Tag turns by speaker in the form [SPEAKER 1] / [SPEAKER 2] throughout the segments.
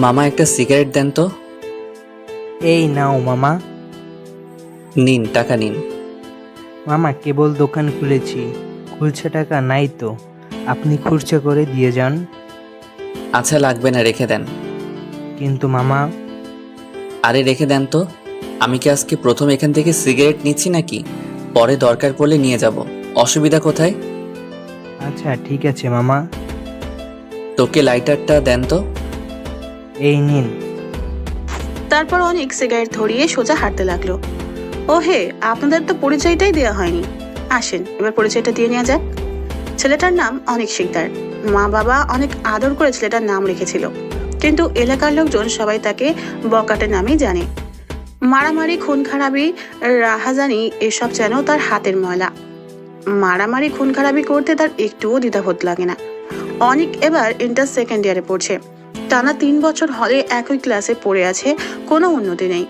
[SPEAKER 1] মামা একটা সিগারেট দেন তো।
[SPEAKER 2] এই নাও মামা।
[SPEAKER 1] নিন, টাকা নিন।
[SPEAKER 2] মামা কেবল দোকান খুলেছি, খুলছে টাকা নাই তো, আপনি খুরচা করে দিয়ে যান।
[SPEAKER 1] আচ্ছা, লাগবে না, রেখে দেন।
[SPEAKER 2] কিন্তু মামা।
[SPEAKER 1] আরে রেখে দেন তো। আমি কি আজকে প্রথম এখান থেকে সিগারেট নিচ্ছি নাকি? পরে দরকার পড়লে নিয়ে যাব, অসুবিধা কোথায়?
[SPEAKER 2] আচ্ছা ঠিক আছে মামা।
[SPEAKER 1] তোকে লাইটারটা দেন তো।
[SPEAKER 2] এই নিন।
[SPEAKER 3] তারপর অনেক সিগারেট ধরিয়ে সোজা হাঁটতে লাগলো। ও হে, আপনাদের তো পরিচয়টাই দেওয়া হয়নি। আসেন এবার পরিচয়টা দিয়ে নেওয়া যাক। ছেলেটার নাম অনেক শিকদার। মা বাবা অনেক আদর করে ছেলেটার নাম রেখেছিল, কিন্তু এলাকার লোকজন সবাই তাকে বকাটে নামেই জানে। মারামারি, খুন খারাপি, রাহাজানি এসব যেন তার হাতের ময়লা। মারামারি, খুন খারাপি করতে তার একটুও দ্বিধাবোধ লাগে না। অনেক এবার ইন্টার সেকেন্ড ইয়ারে পড়ছে। টানা 3 বছর হলে একই ক্লাসে পড়ে আছে, কোনো উন্নতি নেই।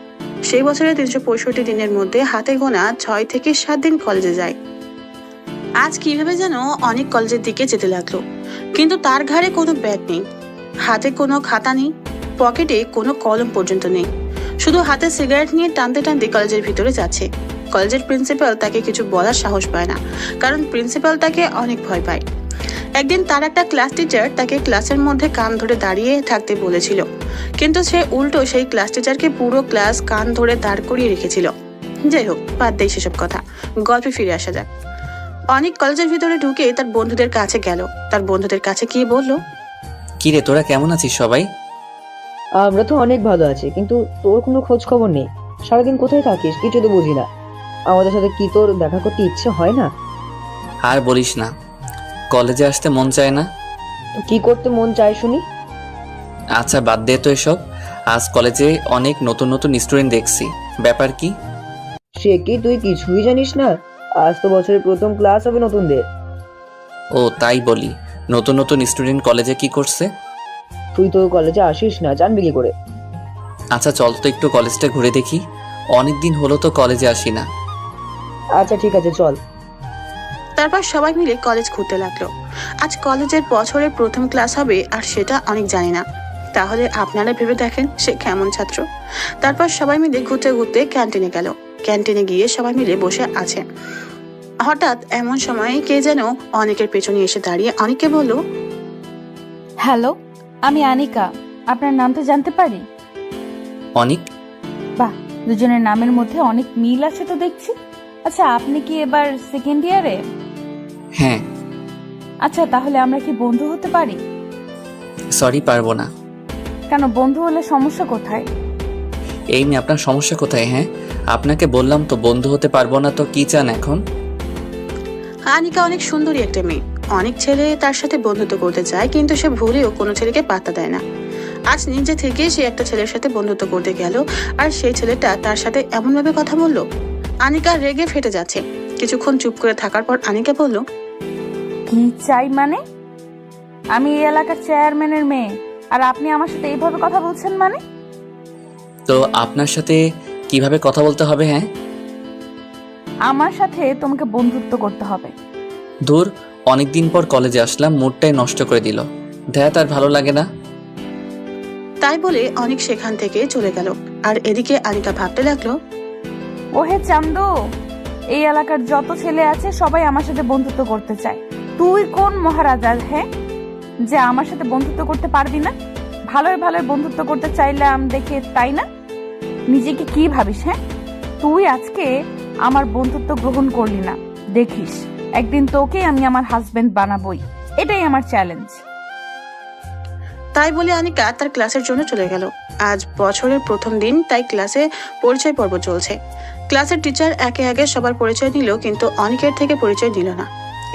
[SPEAKER 3] সেই বছরে 365 দিনের মধ্যে হাতে গোনা 6 থেকে 7 দিন কলেজে যায়। আজ কিভাবে যেন অনেক কলেজের দিকে যেতে লাগলো, কিন্তু তার ঘাড়ে কোনো ব্যাগ নেই, হাতে কোনো খাতা নেই, পকেটে কোনো কলম পর্যন্ত নেই। শুধু হাতে সিগারেট নিয়ে টানতে টানতে কলেজের ভিতরে যাচ্ছে। কলেজের প্রিন্সিপাল তাকে কিছু বলার সাহস পায় না, কারণ প্রিন্সিপাল তাকে অনেক ভয় পায়। একদিন তার একটা ক্লাস টিচার তাকে ক্লাসের মধ্যে কান ধরে দাঁড়িয়ে থাকতে বলেছিল, কিন্তু সে উল্টো সেই ক্লাস টিচারকে পুরো ক্লাস কান ধরে দাঁড় করিয়ে রেখেছিল। যাই হোক, বাদ দেই সেসব কথা, গল্পে ফিরে আসা যাক। অনেক কলেজের ভিতরে ঢুকে তার বন্ধুদের কাছে গেল। তার বন্ধুদের কাছে গিয়ে বলল,
[SPEAKER 1] কি রে, তোরা কেমন আছিস সবাই?
[SPEAKER 4] আমরা তো অনেক ভালো আছি, কিন্তু তোর কোনো খোঁজ খবর নেই। সারাদিন কোথায় থাকিস কিছু তো বুঝি না। আমাদের সাথে কি তোর দেখা করতে ইচ্ছে হয় না?
[SPEAKER 1] আর বলিস না, কলেজে আসতে মন চায় না।
[SPEAKER 4] তো কি করতে মন চায় শুনি?
[SPEAKER 1] আচ্ছা বাদ দে তো এসব। আজ কলেজে অনেক নতুন নতুন স্টুডেন্ট দেখছি, ব্যাপার কি?
[SPEAKER 4] সে কি তুই কিছুই জানিস না? আজ তো বছরের প্রথম ক্লাস হবে নতুনদের।
[SPEAKER 1] ও তাই বলি, নতুন নতুন স্টুডেন্ট কলেজে কি করছে?
[SPEAKER 4] তুই তো কলেজে আসিস না, জানবি কি করে?
[SPEAKER 1] আচ্ছা চল তো একটু কলেজটা ঘুরে দেখি, অনেকদিন হলো তো কলেজে আসি না।
[SPEAKER 4] আচ্ছা ঠিক আছে, চল।
[SPEAKER 3] তারপর সবাই মিলে কলেজ ঘুরতে লাগলো। আজ কলেজের বছরের প্রথম ক্লাস হবে, আর সেটা অনেক জানে না। তাহলে আপনারা ভেবে দেখেন সে কেমন ছাত্র। তারপর সবাই মিলে ঘুরতে ঘুরতে ক্যান্টিনে গেল। ক্যান্টিনে গিয়ে সবাই মিলে বসে আছে। হঠাৎ এমন সময় কে যেন অনেকের পেছনে এসে দাঁড়িয়ে অনেককে বলল,
[SPEAKER 5] হ্যালো, আমি আনিকা। আপনার নামটা জানতে পারি?
[SPEAKER 1] অনেক?
[SPEAKER 5] বাহ, দুজনের নামের মধ্যে অনেক মিল আছে তো দেখছি। আচ্ছা, আপনি কি এবার সেকেন্ড ইয়ারে?
[SPEAKER 1] হ্যাঁ।
[SPEAKER 5] আচ্ছা, তাহলে আমরা কি বন্ধু হতে পারি?
[SPEAKER 1] সরি, পারবো না।
[SPEAKER 5] কেন, বন্ধু হলে সমস্যা কোথায়?
[SPEAKER 1] এই নিয়ে আপনার সমস্যা কোথায়? হ্যাঁ, আপনাকে বললাম তো বন্ধু হতে পারবো না, তো কি চান এখন?
[SPEAKER 3] আনিকা অনেক সুন্দরী একটা মেয়ে। অনেক ছেলে তার সাথে বন্ধুত্ব করতে চায়, কিন্তু সে ভুলেও কোনো ছেলেকে পাত্তা দেয় না। আজ নিজে থেকে সে একটা ছেলের সাথে বন্ধুত্ব করতে গেল, আর সেই ছেলেটা তার সাথে এমনভাবে কথা বলল, আনিকা রেগে ফেটে যাচ্ছে। কিছুক্ষণ চুপ করে থাকার পর আনিকা বলল,
[SPEAKER 5] কি চাই মানে? আমি এই এলাকার চেয়ারম্যানের মেয়ে, আর আপনি আমার সাথে এইভাবে কথা বলছেন মানে?
[SPEAKER 1] তো আপনার সাথে কিভাবে কথা বলতে হবে? হ্যাঁ,
[SPEAKER 5] আমার সাথে তোমাকে বন্ধুত্ব করতে হবে।
[SPEAKER 1] দূর, অনেকদিন পর কলেজে আসলাম, মুডটাই নষ্ট করে দিল। দেখা তার ভালো লাগে না।
[SPEAKER 3] তাই বলে অনেক সেখান থেকে চলে গেল। আর এদিকে আনিকা ভাবতে লাগলো,
[SPEAKER 5] ওহে চান্দু, এই এলাকার যত ছেলে আছে সবাই আমার সাথে বন্ধুত্ব করতে চায়। তুই কোন মহারাজা হ্যাঁ, যে আমার সাথে বন্ধুত্ব করতে পারবি না? ভালোই ভালোই বন্ধুত্ব করতে চাইলাম দেখে, তাই না? নিজেকে কি ভাবিস? হ্যাঁ, তুই আজকে আমার বন্ধুত্ব গ্রহণ করলি না, দেখিস একদিন তোকে আমি আমার হাজবেন্ড বানাবোই। এটাই আমার চ্যালেঞ্জ।
[SPEAKER 3] তাই বলে আনিকা তার ক্লাসের জন্য চলে গেল। আজ বছরের প্রথম দিন, তাই ক্লাসে পরিচয় পর্ব চলছে। ক্লাসের টিচার একে একে সবার পরিচয় নিল, কিন্তু অনেকের থেকে পরিচয় নিল না।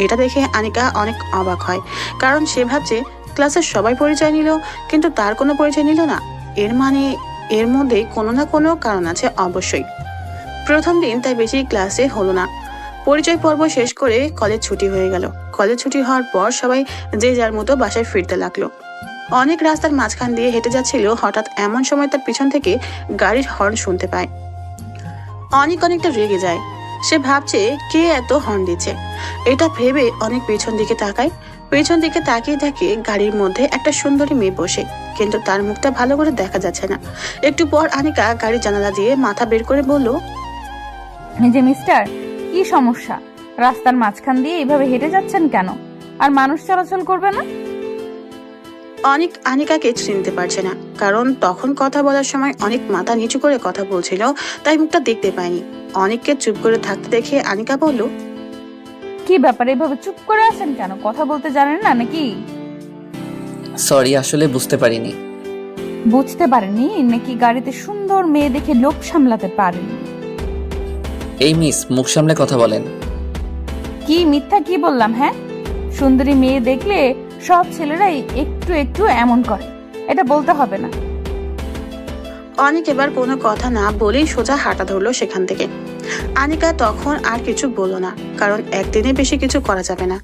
[SPEAKER 3] এটা দেখে আনিকা অনেক অবাক হয়, কারণ সে ভাবছে ক্লাসের সবাই পরিচয় নিল, কিন্তু তার কোনো পরিচয় নিল না। এর মানে এর মধ্যে কোনো না কোনো কারণ আছে অবশ্যই। প্রথম দিন তাই বেশি ক্লাসে হলো না। পরিচয় পর্ব শেষ করে কলেজ ছুটি হয়ে গেল। কলেজ ছুটি হওয়ার পর সবাই যে যার মতো বাসায় ফিরতে লাগলো। অনেক রাস্তার মাঝখান দিয়ে হেঁটে যাচ্ছিল, হঠাৎ এমন সময় তার পিছন থেকে গাড়ির হর্ন শুনতে পায়। অনেকটা রেগে যায়। সে ভাবছে কে এত হর্ন দিচ্ছে। এটা ভেবে অনেক পেছন দিকে তাকায়। পেছন দিকে তাকিয়ে দেখে গাড়ির মধ্যে একটা সুন্দরী মেয়ে বসে, কিন্তু তার মুখটা ভালো করে দেখা যাচ্ছে না। একটু পর আনিকা গাড়ির জানালা দিয়ে মাথা বের করে বলল,
[SPEAKER 5] এই যে মিস্টার, কি সমস্যা? রাস্তার মাঝখান দিয়ে এইভাবে হেঁটে যাচ্ছেন কেন? আর মানুষ চলাচল করবে না?
[SPEAKER 3] অনেক আনিকাকে চিনতে পারছে না, কারণ তখন কথা বলার সময় অনেক মাথা নিচু করে কথা বলছিল, তাই মুখটা দেখতে পায়নি। অনেককে চুপ করে থাকতে দেখে আনিকা বলল,
[SPEAKER 5] কি ব্যাপার, এইভাবে চুপ করে আছেন কেন? কথা বলতে জানেন না নাকি?
[SPEAKER 1] সরি, আসলে বুঝতে পারিনি।
[SPEAKER 5] বুঝতে পারেনি নাকি গাড়িতে সুন্দর মেয়ে দেখে লোক সামলাতে পারেনি?
[SPEAKER 1] এই মিস, মুখ সামলে কথা বলেন।
[SPEAKER 5] কি মিথ্যা কি বললাম? হ্যাঁ, সুন্দরী মেয়ে দেখলে সব ছেলেরাই একটু একটু এমন করে, এটা বলতে হবে না।
[SPEAKER 3] অনেক এবার কোনো কথা না বলেই সোজা হাঁটা ধরলো সেখান থেকে। আনিকা তখন আর কিছু বলল না, কারণ একদিনে বেশি কিছু করা যাবে না।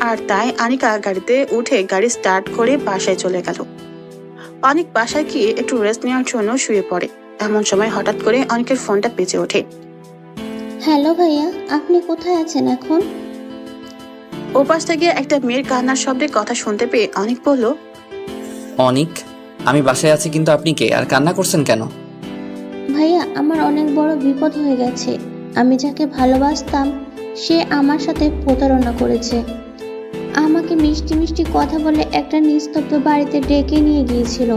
[SPEAKER 3] আর তাই আনিকা গাড়িতে উঠে গাড়ি স্টার্ট করে বাসায় চলে গেল। অনেক বাসায় গিয়ে একটু রেস্ট নেওয়ার জন্য শুয়ে পড়ে। এমন সময় হঠাৎ করে অনেকের ফোনটা বেজে ওঠে।
[SPEAKER 6] হ্যালো ভাইয়া, আপনি কোথায় আছেন এখন?
[SPEAKER 3] ওপাশ থেকে একটা মেয়ের কান্নার শব্দে কথা শুনতে পেয়ে অনেক বলল,
[SPEAKER 1] অনিক, আমি বাসায় আছি, কিন্তু আপনি কে আর কান্না করছেন কেন?
[SPEAKER 6] ভাইয়া, আমার অনেক বড় বিপদ হয়ে গেছে। আমি যাকে ভালোবাসতাম সে আমার সাথে প্রতারণা করেছে। আমাকে মিষ্টি মিষ্টি কথা বলে একটা নিস্তব্ধ বাড়িতে ডেকে নিয়ে গিয়েছিল।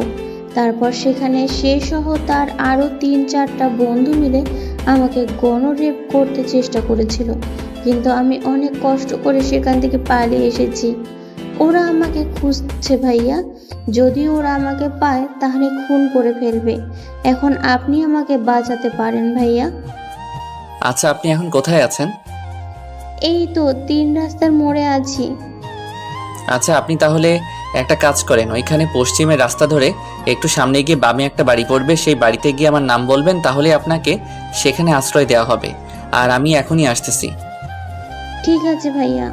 [SPEAKER 6] তারপর সেখানে সে সহ তার আরও 3-4টা বন্ধু মিলে আমাকে গণরেপ করতে চেষ্টা করেছিল, কিন্তু আমি অনেক কষ্ট করে সেখান থেকে পালিয়ে এসেছি। ওরা আমাকে খুঁজছে ভাইয়া, যদি ওরা আমাকে পায় তাহলে খুন করে ফেলবে। এখন আপনি আমাকে বাঁচাতে পারেন ভাইয়া।
[SPEAKER 1] আচ্ছা, আপনি এখন কোথায় আছেন?
[SPEAKER 6] এই তো 3 রাস্তার মোড়ে আছি।
[SPEAKER 1] আচ্ছা, আপনি তাহলে একটা কাজ করেন, ওইখানে পশ্চিমের রাস্তা ধরে একটু সামনে গিয়ে বামে একটা বাড়ি পড়বে, সেই বাড়িতে গিয়ে আমার নাম বলবেন, তাহলে আপনাকে সেখানে আশ্রয় দেওয়া হবে। আর আমি এখনই আসতেছি।
[SPEAKER 6] ঠিক আছে ভাইয়া।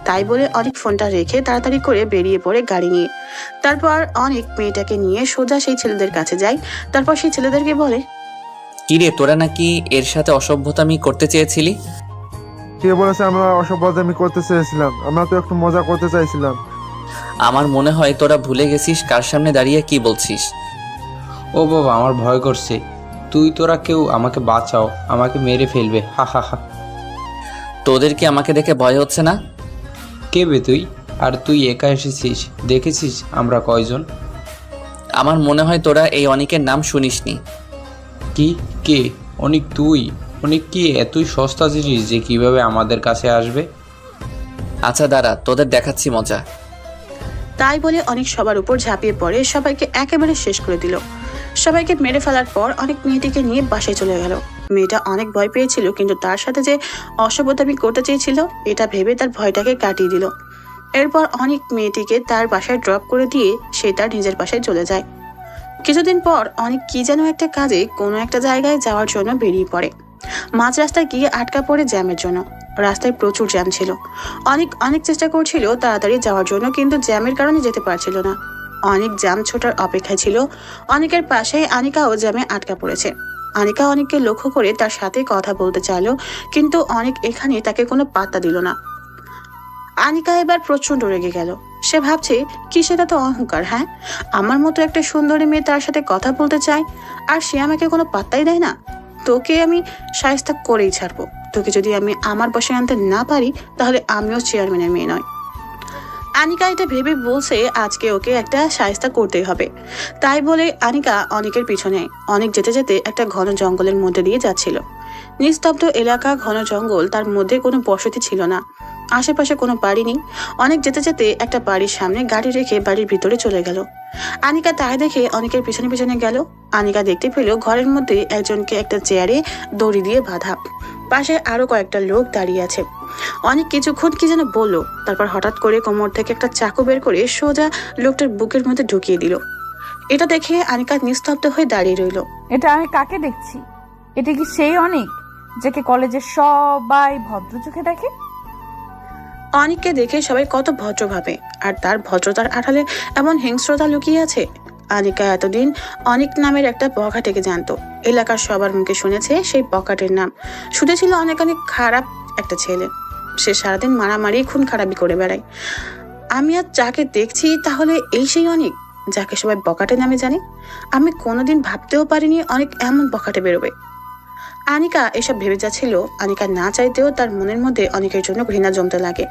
[SPEAKER 3] তাই বলে অনেক ফোনটা রেখে তাড়াতাড়ি করে বেরিয়ে পড়ে গাড়ি নিয়ে। তারপর অনেক মেয়েটাকে নিয়ে সোজা সেই ছেলেদের কাছে যায়। তারপর সেই ছেলেদেরকে বলে,
[SPEAKER 1] কিরে, তোরা নাকি এর সাথে অসভ্যতামি করতে চেয়েছিলি?
[SPEAKER 7] কে বলেছে আমরা অসভ্যতামি করতে চেয়েছিলাম? আমরা তো একটু মজা করতে চাইছিলাম।
[SPEAKER 1] আমার মনে হয় তোরা ভুলে গেছিস কার সামনে দাঁড়িয়ে কি বলছিস।
[SPEAKER 8] ও বাবা, আমার ভয় করছে। তোরা কেউ আমাকে বাঁচাও, আমাকে মেরে ফেলবে, হা হা হা।
[SPEAKER 1] তোদের কি আমাকে দেখে ভয় হচ্ছে না?
[SPEAKER 8] কে বে তুই? আর তুই একা এসেছিস? দেখেছিস আমরা কয়জন?
[SPEAKER 1] আমার মনে হয় তোরা এই অনিকের নাম শুনিসনি।
[SPEAKER 8] কি? কে? অনেক? তুই? অনেক কি এতই সস্তা জিনিস যে কিভাবে আমাদের কাছে আসবে?
[SPEAKER 1] আচ্ছা দাঁড়া, তোদের দেখাচ্ছি মজা।
[SPEAKER 3] তাই বলে অনেক সবার উপর ঝাঁপিয়ে পড়ে সবাইকে একেবারে শেষ করে দিল। সবাইকে মেরে ফেলার পর অনেক মেয়েটিকে নিয়ে বাসায় চলে গেল। মেয়েটা অনেক ভয় পেয়েছিল, কিন্তু তার সাথে যে অসভ্যতামি করতে চেয়েছিল এটা ভেবে তার ভয়টাকে কাটিয়ে দিল। এরপর অনেক মেয়েটিকে তার বাসায় ড্রপ করে দিয়ে সে তার নিজের বাসায় চলে যায়। কিছুদিন পর অনেক কি যেন একটা কাজে কোনো একটা জায়গায় যাওয়ার জন্য বেরিয়ে পড়ে। মাঝ রাস্তায় গিয়ে আটকা পড়ে জ্যামের জন্য। রাস্তায় প্রচুর জ্যাম ছিল। অনেক চেষ্টা করছিল তাড়াতাড়ি যাওয়ার জন্য, কিন্তু জ্যামের কারণে যেতে পারছিল না। অনেক জ্যাম ছোটার অপেক্ষায় ছিল। অনেকের পাশে আনিকাও জ্যামে আটকা পড়েছে। আনিকা অনেককে লক্ষ্য করে তার সাথে কথা বলতে চাইল, কিন্তু অনেক এখানে তাকে কোনো পাত্তা দিল না। আনিকা এবার প্রচন্ড রেগে গেল। সে ভাবছে, কি সেটা তো অহংকার। হ্যাঁ, আমার মতো একটা সুন্দরী মেয়ে তার সাথে কথা বলতে চায়, আর সে আমাকে কোনো পাত্তাই দেয় না। তোকে আমি শায়েস্তা করেই ছাড়বো। তোকে যদি আমি আমার বাসায় আনতে না পারি, তাহলে আমিও চেয়ারম্যানের মেয়ে নয়। আনিকা এটা ভেবে বলছে আজকে ওকে একটা শায়েস্তা করতেই হবে। তাই বলে আনিকা অনেকের পিছনে অনেক যেতে যেতে একটা ঘন জঙ্গলের মধ্যে দিয়ে যাচ্ছিল। নিস্তব্ধ এলাকা, ঘন জঙ্গল, তার মধ্যে কোনো বসতি ছিল না। আশেপাশে কোনো বাড়ি নেই। অনেক যেতে যেতে একটা বাড়ির সামনে গাড়ি রেখে বাড়ির ভিতরে চলে গেল। আনিকা তাই দেখে অনেকের পিছনে পিছনে গেল। আনিকা দেখতে পেল ঘরের মধ্যে একজনকে একটা চেয়ারে দড়ি দিয়ে বাঁধা, পাশে আরো কয়েকটা লোক দাঁড়িয়ে আছে। অনেক কিছুক্ষণ কি যেন বললো, তারপর হঠাৎ করে কোমর থেকে একটা চাকু বের করে সোজা লোকটার বুকের মধ্যে ঢুকিয়ে দিল। এটা দেখে আনিকা নিস্তব্ধ হয়ে দাঁড়িয়ে রইল।
[SPEAKER 5] এটা আমি কাকে দেখছি? এটা কি সেই অনেক যাকে কলেজের সবাই ভদ্র চোখে দেখে?
[SPEAKER 3] অনেককে দেখে সবাই কত ভদ্র ভাবে, আর তার ভদ্রতার আড়ালে এমন হিংস্রতা লুকিয়ে আছে। আনিকা এতদিন অনেক নামের একটা বখাটেকে জানতো। এলাকার সবার মুখে শুনেছে সেই বখাটের নাম। শুনেছিল অনেক অনেক খারাপ একটা ছেলে, সে সারাদিন মারামারি খুন খারাপি করে বেড়ায়। আমি আজ যাকে দেখছি তাহলে এই সেই অনেক, যাকে সবাই বখাটে নামে জানে। আমি কোনোদিন ভাবতেও পারিনি অনেক এমন বখাটে বেরোবে। আনিকা এসব ভেবে যাচ্ছিল। আনিকা না চাইতেও তার মনের মধ্যে অনেকের জন্য ঘৃণা জমতে লাগে।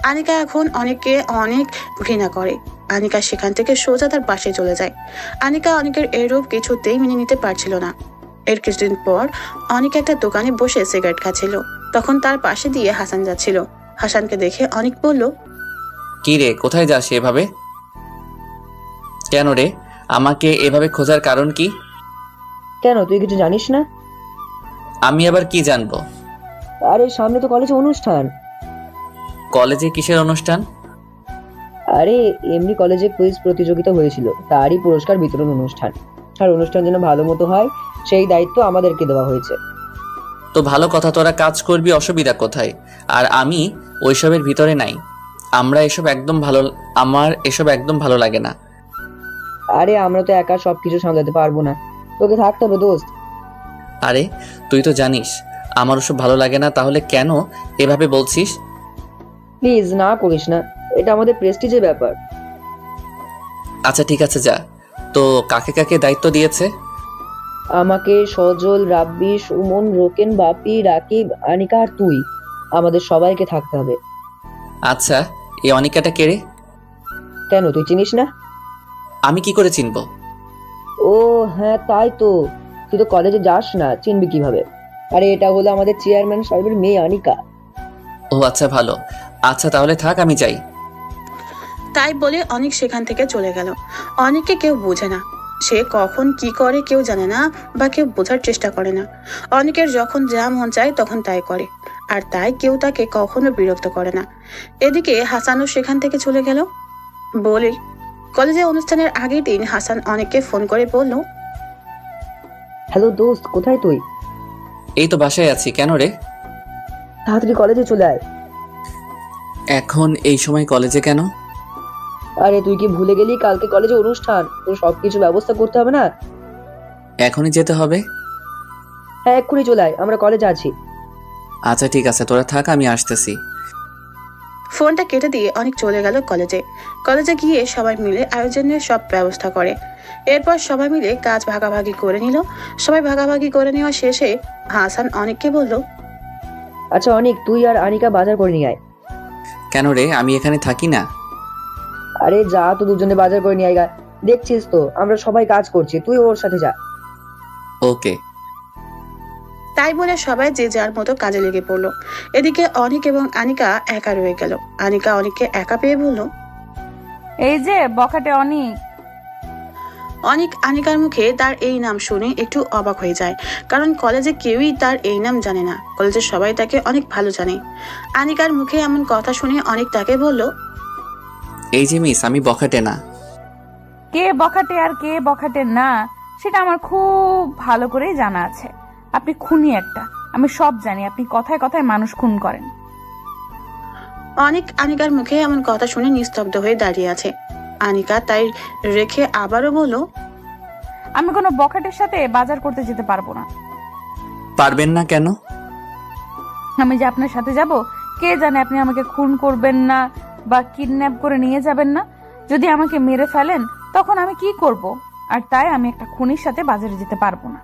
[SPEAKER 3] আনিকা এখন অনেককে অনেক ঘৃণা করে। আনিকা সেখান থেকে সোজা তার বাসায় চলে যায়। আনিকা অনেকের এরূপ কিছুতেই মেনে নিতে পারছিল না। এর কিছুদিন পর অনেক একটা দোকানে বসে সিগারেট খাচ্ছিল। তখন তার পাশে দিয়ে হাসান যাচ্ছিল। হাসানকে দেখে অনেক বলল,
[SPEAKER 1] কি রে, কোথায় যাস এভাবে? কেন রে, আমাকে এভাবে খোঁজার কারণ কি?
[SPEAKER 4] কেন, তুই কিছু জানিস না?
[SPEAKER 1] আমি আবার কি জানবো?
[SPEAKER 4] আরে সামনে তো কলেজে অনুষ্ঠান।
[SPEAKER 1] কলেজে কিসের অনুষ্ঠান?
[SPEAKER 4] আরে এমনি কলেজে কুইজ প্রতিযোগিতা হয়েছিল, তারই পুরস্কার বিতরণ অনুষ্ঠান। আর অনুষ্ঠান যেন ভালো মতো হয় সেই দায়িত্ব আমাদেরকে দেওয়া হয়েছে।
[SPEAKER 1] তো ভালো কথা, তোরা কাজ করবি, অসুবিধা কোথায়? আর আমি ওইসবের ভিতরে নাই। আমার এসব একদম ভালো লাগে না।
[SPEAKER 4] আরে আমরা তো একা সবকিছু সামলাতে পারবো না, তোকে থাকতে হবে দোস্ত।
[SPEAKER 1] আরে তুই তো জানিস আমার ওসব ভালো লাগে না, তাহলে কেন এভাবে বলছিস?
[SPEAKER 4] প্লিজ না করিস না, এটা আমাদের প্রেস্টিজের ব্যাপার।
[SPEAKER 1] আচ্ছা ঠিক আছে, যা। তো কাকে কাকে দায়িত্ব দিয়েছে?
[SPEAKER 4] আমাকে, সজল, রাব্বি, সুমন, রোকেন, বাপি, রাকিব, আনিকা আর তুই, আমাদের সবাইকে থাকতে হবে।
[SPEAKER 1] আচ্ছা, এই অনিকাটা কে রে?
[SPEAKER 4] কেন, তুই চিনিস না?
[SPEAKER 1] আমি কি করে চিনবো?
[SPEAKER 4] ও হ্যাঁ, তাই তো, তুই তো কলেজে যাস না, চিনবি কিভাবে? আরে এটা হলো আমাদের চেয়ারম্যান সাহেবের মেয়ে আনিকা।
[SPEAKER 1] ও আচ্ছা, ভালো। আচ্ছা তাহলে থাক, আমি যাই।
[SPEAKER 3] তাই বলে অনেক সেখান থেকে চলে গেল। অনেককে কেউ বোঝে না, সে কখন কি করে কেউ জানে না, বা কেউ বোঝার চেষ্টা করে না। অনেকের যখন যা মন চায় তখন তাই করে, আর তাই কেউ তাকে কখনো বিরক্ত করে না। এদিকে হাসানও সেখান থেকে চলে গেল। বলে কলেজে অনুষ্ঠানের আগের দিন হাসান অনেককে ফোন করে বলল,
[SPEAKER 4] হ্যালো দোস্ত, কোথায় তুই?
[SPEAKER 1] এই তো বাসায় আছি। কেন রে?
[SPEAKER 4] তাড়াতাড়ি কলেজে চলে আয়।
[SPEAKER 1] এখন এই সময় কলেজে কেন?
[SPEAKER 4] আরে তুই কি ভুলে গেলি কালকে কলেজে অনুষ্ঠান, তোর সবকিছু ব্যবস্থা করতে হবে না?
[SPEAKER 1] এখনই যেতে হবে?
[SPEAKER 4] হ্যাঁ এক্ষুনি চলে আয়, আমরা কলেজে আছি।
[SPEAKER 1] আচ্ছা ঠিক আছে, তোরা থাক, আমি আসতেছি।
[SPEAKER 3] ফোনটা কেটে দিয়ে অনেক চলে গেল কলেজে। কলেজে গিয়ে সবাই মিলে আয়োজনের সব ব্যবস্থা করে। এরপর সবাই মিলে কাজ ভাগাভাগি করে নিল। সবাই ভাগাভাগি করে নেওয়া শেষে হাসান অনেককে বলল,
[SPEAKER 4] আচ্ছা অনেক, তুই আর আনিকা বাজার করে নিয়ে আয়।
[SPEAKER 1] কেন রে, আমি এখানে থাকি না?
[SPEAKER 4] আরে যা তো, দুজনে বাজার করে নিয়ে আয় গা। দেখছিস তো আমরা সবাই কাজ করছি, তুই ওর সাথে যা।
[SPEAKER 1] ওকে।
[SPEAKER 3] তাই বলে সবাই যে যার মতো কাজে লেগে পড়লো। এদিকে অনিক এবং আনিকা একা রয়ে গেল। আনিকা অনিককে একা পেয়ে বলল,
[SPEAKER 5] এই যে বখাটে অনেক।
[SPEAKER 3] অনিক আনিকার মুখে তার এই নাম শুনে একটু অবাক হয়ে যায়, কারণ কলেজে কেউই তার এই নাম জানে না। কলেজের সবাই তাকে অনেক ভালো জানে। আনিকার মুখে এমন কথা শুনে অনিক তাকে বলল,
[SPEAKER 1] এই যে মিস, আমি বখাটে না।
[SPEAKER 5] কে বখাটে আর কে বখাটে না সেটা আমার খুব ভালো করেই জানা আছে। আপনি খুনি একটা, আমি সব জানি। আপনি কথায় কথায় মানুষ খুন করেন।
[SPEAKER 3] অনিক আনিকার মুখে এমন কথা শুনে নিস্তব্ধ হয়ে দাঁড়িয়ে আছে। আনিকা তাই রেখে আবারও বলল,
[SPEAKER 5] আমি কোনো বখাটের সাথে বাজার করতে যেতে পারবো না।
[SPEAKER 1] পারবেন না কেন?
[SPEAKER 5] আমি যে আপনার সাথে যাব, কে জানে আপনি আমাকে খুন করবেন না বা কিডন্যাপ করে নিয়ে যাবেন না। যদি আমাকে মেরে ফেলেন তখন আমি কি করব? আর তাই আমি একটা খুনির সাথে বাজারে যেতে পারবো না।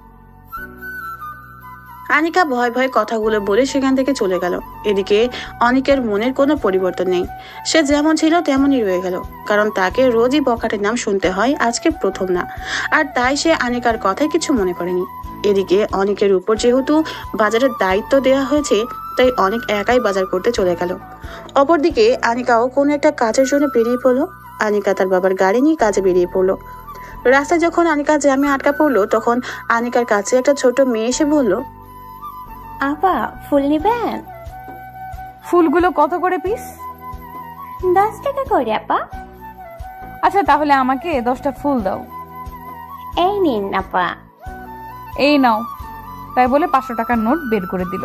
[SPEAKER 3] আনিকা ভয় ভয় কথাগুলো বলে সেখান থেকে চলে গেল। এদিকে অনিকের মনের কোনো পরিবর্তন নেই, সে যেমন ছিল তেমনই রয়ে গেল। কারণ তাকে রোজই বখাটের নাম শুনতে হয়, আজকে প্রথম না। আর তাই সে আনিকার কথায় কিছু মনে করেনি। এদিকে অনিকের উপর যেহেতু বাজারের দায়িত্ব দেওয়া হয়েছে, তাই অনেক একাই বাজার করতে চলে গেল। অপরদিকে আনিকাও কোনো একটা কাজের জন্য বেরিয়ে পড়লো। আনিকা তার বাবার গাড়ি নিয়ে কাজে বেরিয়ে পড়লো। রাস্তায় যখন আনিকা জ্যামে আটকা পড়লো, তখন আনিকার কাছে একটা ছোট মেয়ে এসে বলল,
[SPEAKER 6] আপা ফুল নিবেন?
[SPEAKER 5] ফুলগুলো কত করে পিস?
[SPEAKER 6] 10 টাকা করে আপা।
[SPEAKER 5] আচ্ছা তাহলে আমাকে 10টা ফুল দাও।
[SPEAKER 6] এই নিন আপা।
[SPEAKER 5] এই নাও। তাই বলে 500 টাকার নোট বের করে দিল।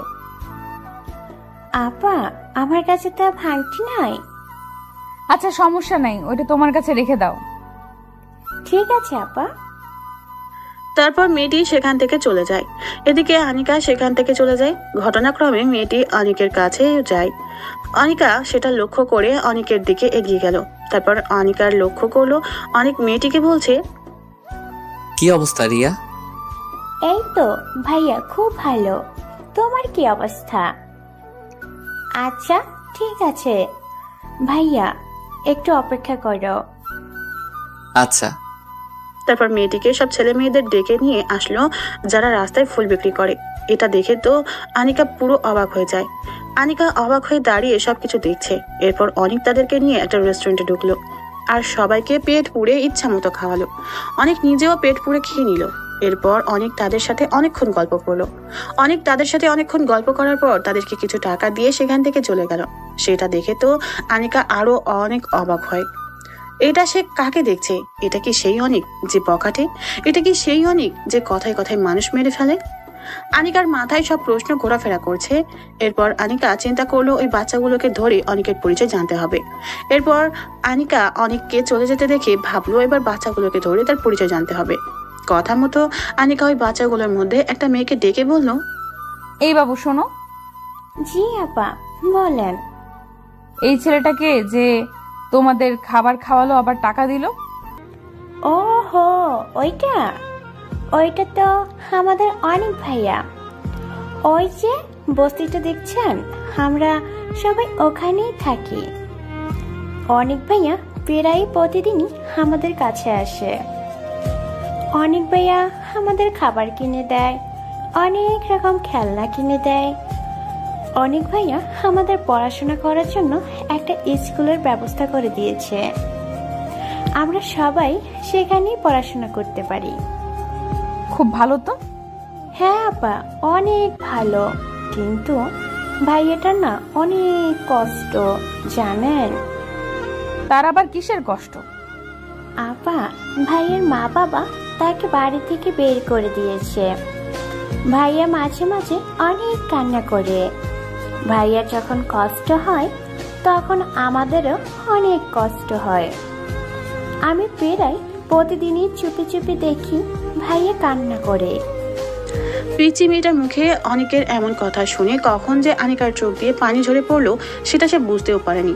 [SPEAKER 6] আপা আমার কাছে তো ভাঙটি নাই।
[SPEAKER 5] আচ্ছা সমস্যা নাই, ওইটা তোমার কাছে রেখে দাও।
[SPEAKER 6] ঠিক আছে আপা।
[SPEAKER 3] তারপর মেয়েটি সেখান থেকে চলে যায়। এদিকে আনিকা সেখান থেকে চলে যায়। ঘটনাক্রমে মেয়েটি অনিকের কাছে যায়। অনিকা সেটা লক্ষ্য করে অনিকের দিকে এগিয়ে গেল। তারপর অনিকার লক্ষ্য করলো অনিক মেয়েটিকে বলছে,
[SPEAKER 1] কি অবস্থা রিয়া?
[SPEAKER 6] এই তো ভাইয়া, খুব ভালো। তোমার কি অবস্থা? আচ্ছা ঠিক আছে ভাইয়া, একটু অপেক্ষা করো।
[SPEAKER 1] আচ্ছা।
[SPEAKER 3] তারপর মেয়েটিকে সব ছেলে মেয়েদের ডেকে নিয়ে আসলো যারা রাস্তায় ফুল বিক্রি করে। এটা দেখে তো আনিকা পুরো অবাক হয়ে যায়। আনিকা অবাক হয়ে দাঁড়িয়ে সবকিছু দেখছে। এরপর অনেক তাদেরকে নিয়ে একটা রেস্টুরেন্টে ঢুকলো আর সবাইকে পেট পুড়ে ইচ্ছা মতো খাওয়ালো। অনেক নিজেও পেট পুড়ে খেয়ে নিল। এরপর অনেক তাদের সাথে অনেকক্ষণ গল্প করলো। অনেক তাদের সাথে অনেকক্ষণ গল্প করার পর তাদেরকে কিছু টাকা দিয়ে সেখান থেকে চলে গেল। সেটা দেখে তো আনিকা আরো অনেক অবাক হয়। এটা সে কাকে দেখছে? এটা কি সেই অনিক যে বকাটে? এটা কি সেই অনিক যে কথায় কথায় মানুষ মেরে ফেলে? আনিকার মাথায় সব প্রশ্ন ঘোরাফেরা করছে। এরপর আনিকা চিন্তা করলো ওই বাচ্চাগুলোকে ধরে অনিকের পরিচয় জানতে হবে। এরপর আনিকা অনিককে চলে যেতে দেখে ভাবলো এবার বাচ্চাগুলোকে ধরে তার পরিচয় জানতে হবে। কথা মতো আনিকা ওই বাচ্চাগুলোর মধ্যে একটা মেয়েকে ডেকে বলল,
[SPEAKER 5] এই বাবু শোনো,
[SPEAKER 6] জি আপা, বলেন।
[SPEAKER 5] এই ছেলেটাকে যে তোমাদের খাবার খাওয়ালো আবার টাকা দিল?
[SPEAKER 6] ওহো, ওইটা ওইটা তো আমাদের অনেক ভাইয়া। ওই যে বস্তিটা দেখছেন, আমরা সবাই ওখানেই থাকি। অনেক ভাইয়া প্রায় প্রতিদিনই আমাদের কাছে আসে। অনেক ভাইয়া আমাদের খাবার কিনে দেয়, অনেক রকম খেলনা কিনে দেয়। অনেক ভাইয়া আমাদের পড়াশোনা করার জন্য একটা স্কুলের ব্যবস্থা করে দিয়েছে। আমরা সবাই সেখানেই পড়াশোনা করতে পারি।
[SPEAKER 5] খুব ভালো তো।
[SPEAKER 6] হ্যাঁ আপা, অনেক ভালো। কিন্তু ভাইয়াটার না অনেক কষ্ট, জানেন?
[SPEAKER 5] তার আবার কিসের কষ্ট?
[SPEAKER 6] আপা, ভাইয়ের মা বাবা তাকে বাড়ি থেকে বের করে দিয়েছে। ভাইয়া মাঝে মাঝে অনেক কান্না করে। ভাইয়ার যখন কষ্ট হয় তখন আমাদেরও অনেক কষ্ট হয়। আমি প্রায় প্রতিদিনই চুপি চুপি দেখি ভাইয়া কান্না করে।
[SPEAKER 3] পিচি মেয়েটার মুখে অনিকের এমন কথা শুনে কখন যে আনিকার চোখ দিয়ে পানি ঝরে পড়লো সেটা সে বুঝতেও পারেনি।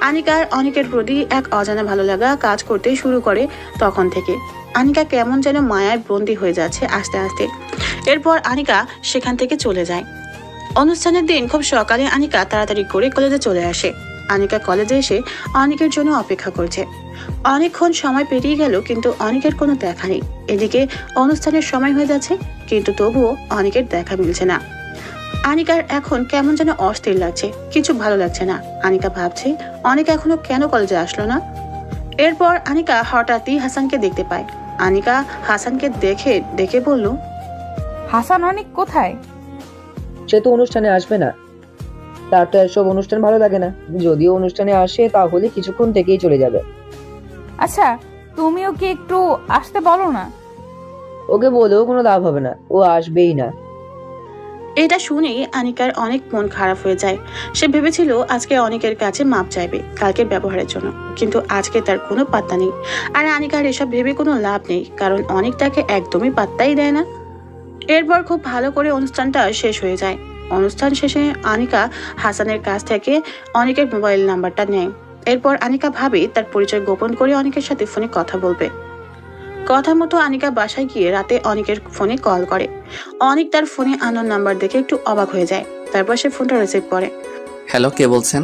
[SPEAKER 3] আনিকার অনিকের প্রতি এক অজানা ভালো লাগা কাজ করতে শুরু করে তখন থেকে। আনিকা কেমন যেন মায়ায় বন্দী হয়ে যাচ্ছে আস্তে আস্তে। এরপর আনিকা সেখান থেকে চলে যায়। অনুষ্ঠানের দিন খুব সকালে আনিকা তাড়াতাড়ি করে কলেজে চলে আসে। আনিকা কলেজে এসে অনিকের জন্য অপেক্ষা করছে। অনেকক্ষণ সময় পেরিয়ে গেল কিন্তু অনিকের কোনো দেখা নেই। এদিকে অনুষ্ঠানের সময় হয়ে যাচ্ছে কিন্তু তবুও অনিকের দেখা মিলছে না। আনিকার এখন কেমন যেন অস্থির লাগছে, কিছু ভালো লাগছে না। আনিকা ভাবছে অনিক এখনো কেন কলেজে আসলো না। এরপর আনিকা হঠাৎই হাসানকে দেখতে পায়। আনিকা হাসানকে দেখে বলল,
[SPEAKER 5] হাসান অনিক কোথায়?
[SPEAKER 4] সে তো অনুষ্ঠানে আসবে না, তার তো এসব অনুষ্ঠান ভালো লাগে না। যদিও অনুষ্ঠানে আসে তাহলে কিছুক্ষণ থেকেই চলে যাবে।
[SPEAKER 5] আচ্ছা, তুমিও কি একটু আসতে বলো না?
[SPEAKER 4] ওকে বলেও কোনো লাভ হবে না, ও আসবেই না।
[SPEAKER 3] এটা শুনেই আনিকার অনেক মন খারাপ হয়ে যায়। সে ভেবেছিল আজকে অনিকের কাছে মাপ চাইবে কালকের ব্যবহারের জন্য, কিন্তু আজকে তার কোনো পাত্তা নেই। আর আনিকার এসব ভেবে কোনো লাভ নেই, কারণ অনিক তাকে একদমই পাত্তাই দেয় না। এরপর খুব ভালো করে অনুষ্ঠানটা শেষ হয়ে যায়। অনুষ্ঠান শেষে আনিকা হাসানের কাছ থেকে অনিকের মোবাইল নাম্বারটা নেয়। এরপর আনিকা ভাবে তার পরিচয় গোপন করে অনিকের সাথে ফোনে কথা বলবে। কথা মতো আনিকা বাসায় গিয়ে রাতে অনিকের ফোনে কল করে। অনিক তার ফোনে আননোন নাম্বার দেখে একটু অবাক হয়ে যায়। তারপর সে ফোনটা রিসিভ করে।
[SPEAKER 1] হ্যালো, কে বলছেন?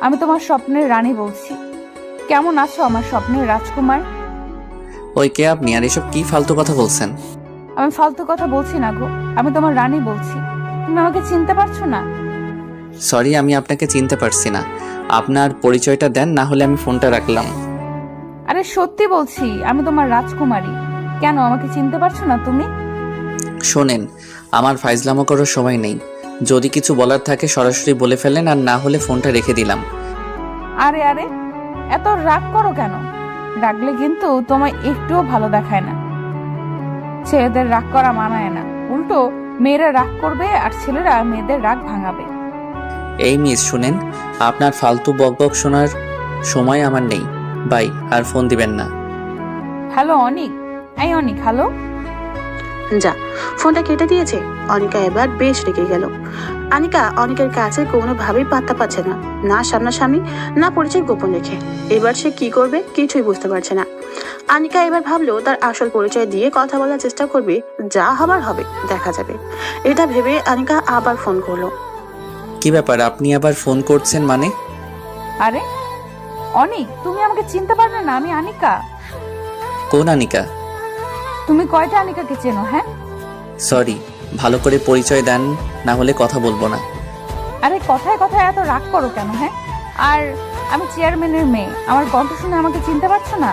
[SPEAKER 5] আমি তোমার স্বপ্নের রানী বলছি। কেমন আছো আমার স্বপ্নের রাজকুমার?
[SPEAKER 1] ওই কে আপনি? আর এসব কি ফালতু কথা বলছেন?
[SPEAKER 5] আমি ফালতু কথা বলছি না গো, আমি তোমার রানী বলছি। তুমি আমাকে চিনতে পারছো না?
[SPEAKER 1] সরি, আমি আপনাকে চিনতে পারছি না। আপনার পরিচয়টা দেন, না হলে আমি ফোনটা রাখলাম।
[SPEAKER 5] আরে সত্যি বলছি, আমি তোমার রাজকুমারী। কেন আমাকে চিনতে পারছো না তুমি?
[SPEAKER 1] শোনেন, আমার ফাইজলামো করার সময় নেই। যদি কিছু বলার থাকে সরাসরি বলে ফেলেন, আর না হলে ফোনটা রেখে দিলাম।
[SPEAKER 5] আরে আরে, এত রাগ করো কেন? রাগলে কিন্তু তোমায় একটুও ভালো দেখায় না। ছেলেদের রাগ করা মানায় না, উল্টো মেয়েরা রাগ করবে আর ছেলেরা মেয়েদের রাগ ভাঙাবে।
[SPEAKER 1] এই মিস শুনেন, আপনার ফালতু বকবক শোনার সময় আমার নেই। বাই, আর ফোন দিবেন না।
[SPEAKER 5] হ্যালো অনিক, এই অনিক, হ্যালো।
[SPEAKER 3] যা, ফোনটা কেটে দিয়েছে। অনিকা এবার বেশ রেগে গেল। আনিকা অনিকের কাছে কোনোভাবেই পাত্তা পাচ্ছে না, না সামনাসামনি না পরিচয় গোপন রেখে। এবার সে কি করবে কিছুই বুঝতে পারছে না। আনিকা এবার ভাবলো তার আসল পরিচয় দিয়ে কথা বলার চেষ্টা করবে, যা হবার হবে দেখা যাবে। এটা ভেবে আনিকা আবার ফোন করলো।
[SPEAKER 1] কি ব্যাপার, আপনি আবার ফোন করছেন মানে?
[SPEAKER 5] আরে অনিক, তুমি আমাকে চিনতে পারলে না? আমি আনিকা।
[SPEAKER 1] কোন আনিকা?
[SPEAKER 5] তুমি কয়টা আনিকাকে চেনো? হ্যাঁ,
[SPEAKER 1] সরি, ভালো করে পরিচয় দেন, না হলে কথা বলবো না।
[SPEAKER 5] আরে কথায় কথায় এত রাগ করো কেন? হ্যাঁ, আর আমি চেয়ারম্যানের মেয়ে, আমার কণ্ঠ শুনে আমাকে চিনতে পারছো না?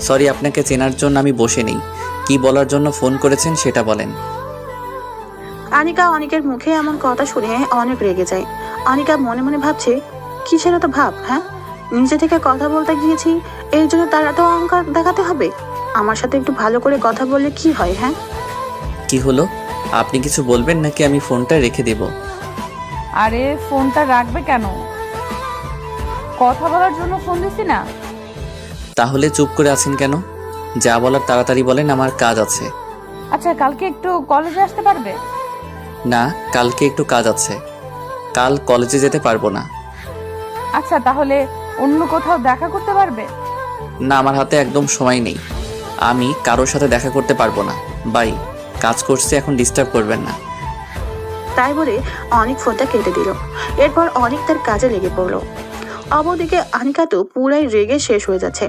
[SPEAKER 1] সরি, আপনাকে চেনার জন্য আমি বসে নেই। কি বলার জন্য ফোন করেছেন সেটা বলেন।
[SPEAKER 3] আনিকা অনিকের মুখে এমন কথা শুনে অনেক রেগে যায়। অনিকা মনে মনে ভাবছে, কিসের এত ভাব? হ্যাঁ, নিজে থেকে কথা বলতে গিয়েছি, এই জন্য তার এত অহংকার দেখাতে হবে? আমার সাথে একটু ভালো করে কথা বললে কি হয়? হ্যাঁ,
[SPEAKER 1] কি হলো, আপনি কিছু বলবেন নাকি আমি ফোনটা রেখে দেব?
[SPEAKER 5] আরে ফোনটা রাখবে কেন? কথা বলার জন্য ফোন দিছি না।
[SPEAKER 1] তাহলে চুপ করে আছেন কেন? যা বলার তাড়াতাড়ি বলেন, আমার কাজ আছে।
[SPEAKER 5] আচ্ছা, কালকে একটু কলেজে আসতে পারবে?
[SPEAKER 1] না, কালকে একটু কাজ আছে, কাল কলেজে যেতে পারবো না।
[SPEAKER 5] আচ্ছা, তাহলে অন্য কোথাও দেখা করতে পারবে?
[SPEAKER 1] না, আমার হাতে একদম সময় নেই, আমি কারোর সাথে দেখা করতে পারবো না। বাই, কাজ করছে, এখন ডিস্টার্ব করবেন না।
[SPEAKER 3] তাই বলে অনিক ফোনটা কেটে দিল। এরপর অনিক তার কাজে লেগে পড়লো। অপরদিকে আনিকা তো পুরাই রেগে শেষ হয়ে যাচ্ছে।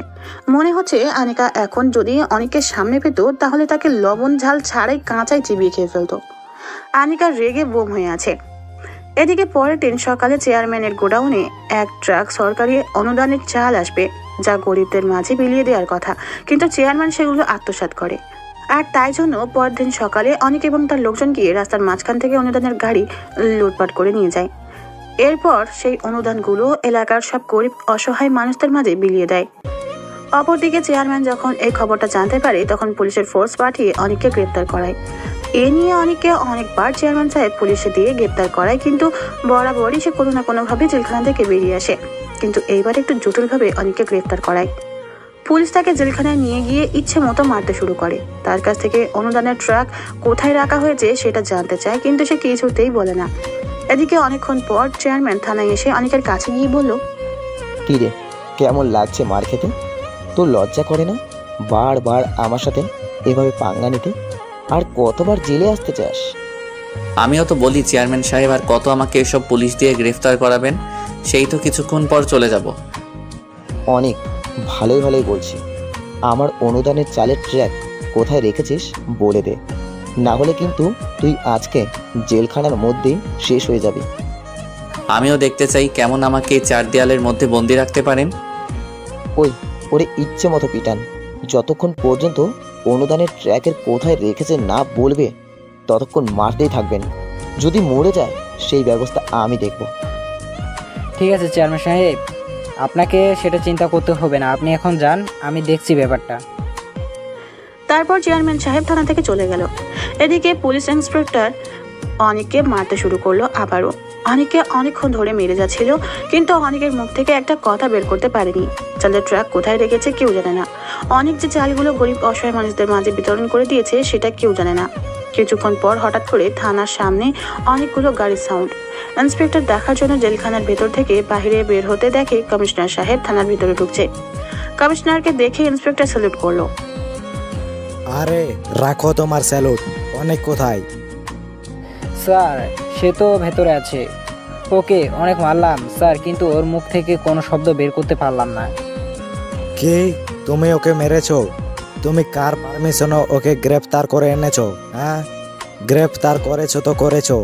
[SPEAKER 3] মনে হচ্ছে আনিকা এখন যদি অনিকের সামনে পেত তাহলে তাকে লবণ ঝাল ছাড়াই কাঁচাই চিবিয়ে খেয়ে ফেলতো। আনিকা রেগে বোম হয়ে আছে। এদিকে পরের দিন সকালে চেয়ারম্যানের গোডাউনে এক ট্রাক সরকারি অনুদানের চাল আসবে, যা গরিবদের মাঝে বিলিয়ে দেওয়ার কথা, কিন্তু চেয়ারম্যান সেগুলো আত্মসাৎ করে। আর তাই জন্য পরের দিন সকালে অনিক এবং তার লোকজন গিয়ে রাস্তার মাঝখান থেকে অনুদানের গাড়ি লুটপাট করে নিয়ে যায়। এরপর সেই অনুদানগুলো এলাকার সব গরিব অসহায় মানুষদের মাঝে বিলিয়ে দেয়। অপরদিকে চেয়ারম্যান যখন এই খবরটা জানতে পারে তখন পুলিশের ফোর্স পাঠিয়ে অনিককে গ্রেপ্তার করায়। এ নিয়ে অনিককে অনেকবার চেয়ারম্যান সাহেব পুলিশে দিয়ে গ্রেপ্তার করায়, কিন্তু বরাবরই সে কোনো না কোনোভাবে জেলখানা থেকে বেরিয়ে আসে। কিন্তু এইবার একটু জটিলভাবে অনিককে গ্রেপ্তার করায়। পুলিশ তাকে জেলখানায় নিয়ে গিয়ে ইচ্ছে মতো মারতে শুরু করে। তার কাছ থেকে অনুদানের ট্রাক কোথায় রাখা হয়েছে সেটা জানতে চায়, কিন্তু সে কিছুতেই বলে না। এদিকে অনেকক্ষণ পর চেয়ারম্যান থানায় এসে অনিকের কাছে গিয়ে বলল,
[SPEAKER 9] কি রে, কেমন লাগছে মার খেতে? তোর লজ্জা করে না বারবার আমার সাথে এভাবে পাঙ্গা নিতে? আর কতবার জেলে আসতে চাস?
[SPEAKER 1] আমিও তো বলি চেয়ারম্যান সাহেব, আর কত আমাকে এসব পুলিশ দিয়ে গ্রেফতার করাবেন? সেই তো কিছুক্ষণ পর চলে যাব।
[SPEAKER 9] অনেক ভালোই ভালোই বলছি, আমার অনুদানের চালের ট্র্যাক কোথায় রেখেছিস বলে দে, না হলে কিন্তু তুই আজকে জেলখানার মধ্যেই শেষ হয়ে যাবি।
[SPEAKER 1] আমিও দেখতে চাই কেমন আমাকে এই চার দেয়ালের মধ্যে বন্দি রাখতে পারেন।
[SPEAKER 9] ওরে ইচ্ছে মতো পিটান, যতক্ষণ পর্যন্ত অনুদানের ট্র্যাকের কোথায় রেখেছে না বলবে ততক্ষণ মারতেই থাকবেন। যদি মরে যায় সেই ব্যবস্থা আমি দেখব।
[SPEAKER 10] ঠিক আছে চেয়ারম্যান সাহেব, আপনাকে সেটা চিন্তা করতে হবে না, আপনি এখন যান, আমি দেখছি ব্যাপারটা।
[SPEAKER 3] তারপর চেয়ারম্যান সাহেব থানা থেকে চলে গেল। এদিকে পুলিশ ইন্সপেক্টর অনিককে মারতে শুরু করলো আবারও। অনিককে অনেকক্ষণ ধরে মেরে যাচ্ছিল, কিন্তু অনিকের মুখ থেকে একটা কথা বের করতে পারেনি। চালের ট্রাক কোথায় রেখেছে কেউ জানে না। অনেক যে চালগুলো গরিব অসহায় মানুষদের মাঝে বিতরণ করে দিয়েছে সেটা কেউ জানে না। কিছুক্ষণ পর হঠাৎ করে থানার সামনে অনেকগুলো গাড়ির সাউন্ড। ইন্সপেক্টর দেখার জন্য জেলখানার ভেতর থেকে বাইরে বের হতে দেখে কমিশনার সাহেব থানার ভিতরে ঢুকছে। কমিশনারকে দেখে ইন্সপেক্টর স্যালুট করলো।
[SPEAKER 11] আরে রাখো তোমার স্যালুট। অনেক কোথায়?
[SPEAKER 10] স্যার সে তো ভেতরে আছে, ওকে অনেক মারলাম স্যার, কিন্তু ওর মুখ থেকে কোনো শব্দ বের করতে পারলাম না।
[SPEAKER 11] কি, তুমি ওকে মেরেছো? তুমি কার পারমিশনে ওকে গ্রেফতার করে এনেছো? হ্যাঁ, গ্রেফতার করেছো তো করেছো,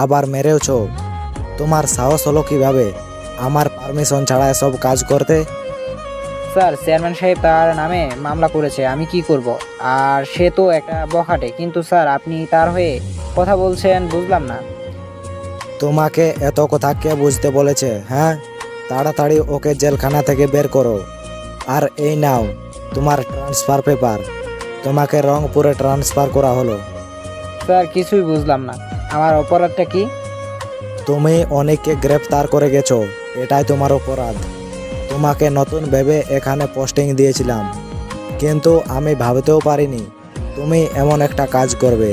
[SPEAKER 11] আবার মেরেওছো। তোমার সাহস হলো কিভাবে আমার পারমিশন ছাড়া এসব কাজ করতে?
[SPEAKER 10] স্যার চেয়ারম্যান সাহেব তার নামে মামলা করেছে, আমি কি করব? আর সে তো একটা বখাটে, কিন্তু স্যার আপনি তার হয়ে কথা বলছেন, বুঝলাম না।
[SPEAKER 11] তোমাকে এত কথা কে বুঝতে বলেছে? হ্যাঁ, তাড়াতাড়ি ওকে জেলখানা থেকে বের করো। আর এই নাও তোমার ট্রান্সফার পেপার, তোমাকে রংপুরে ট্রান্সফার করা হলো।
[SPEAKER 10] স্যার কিছুই বুঝলাম না, আমার অপরাধটা কি?
[SPEAKER 11] তুমি অনেককে গ্রেফতার করে গেছো, এটাই তোমার অপরাধ। তোমাকে নতুন ভেবে এখানে পোস্টিং দিয়েছিলাম, কিন্তু আমি ভাবতেও পারিনি তুমি এমন একটা কাজ করবে।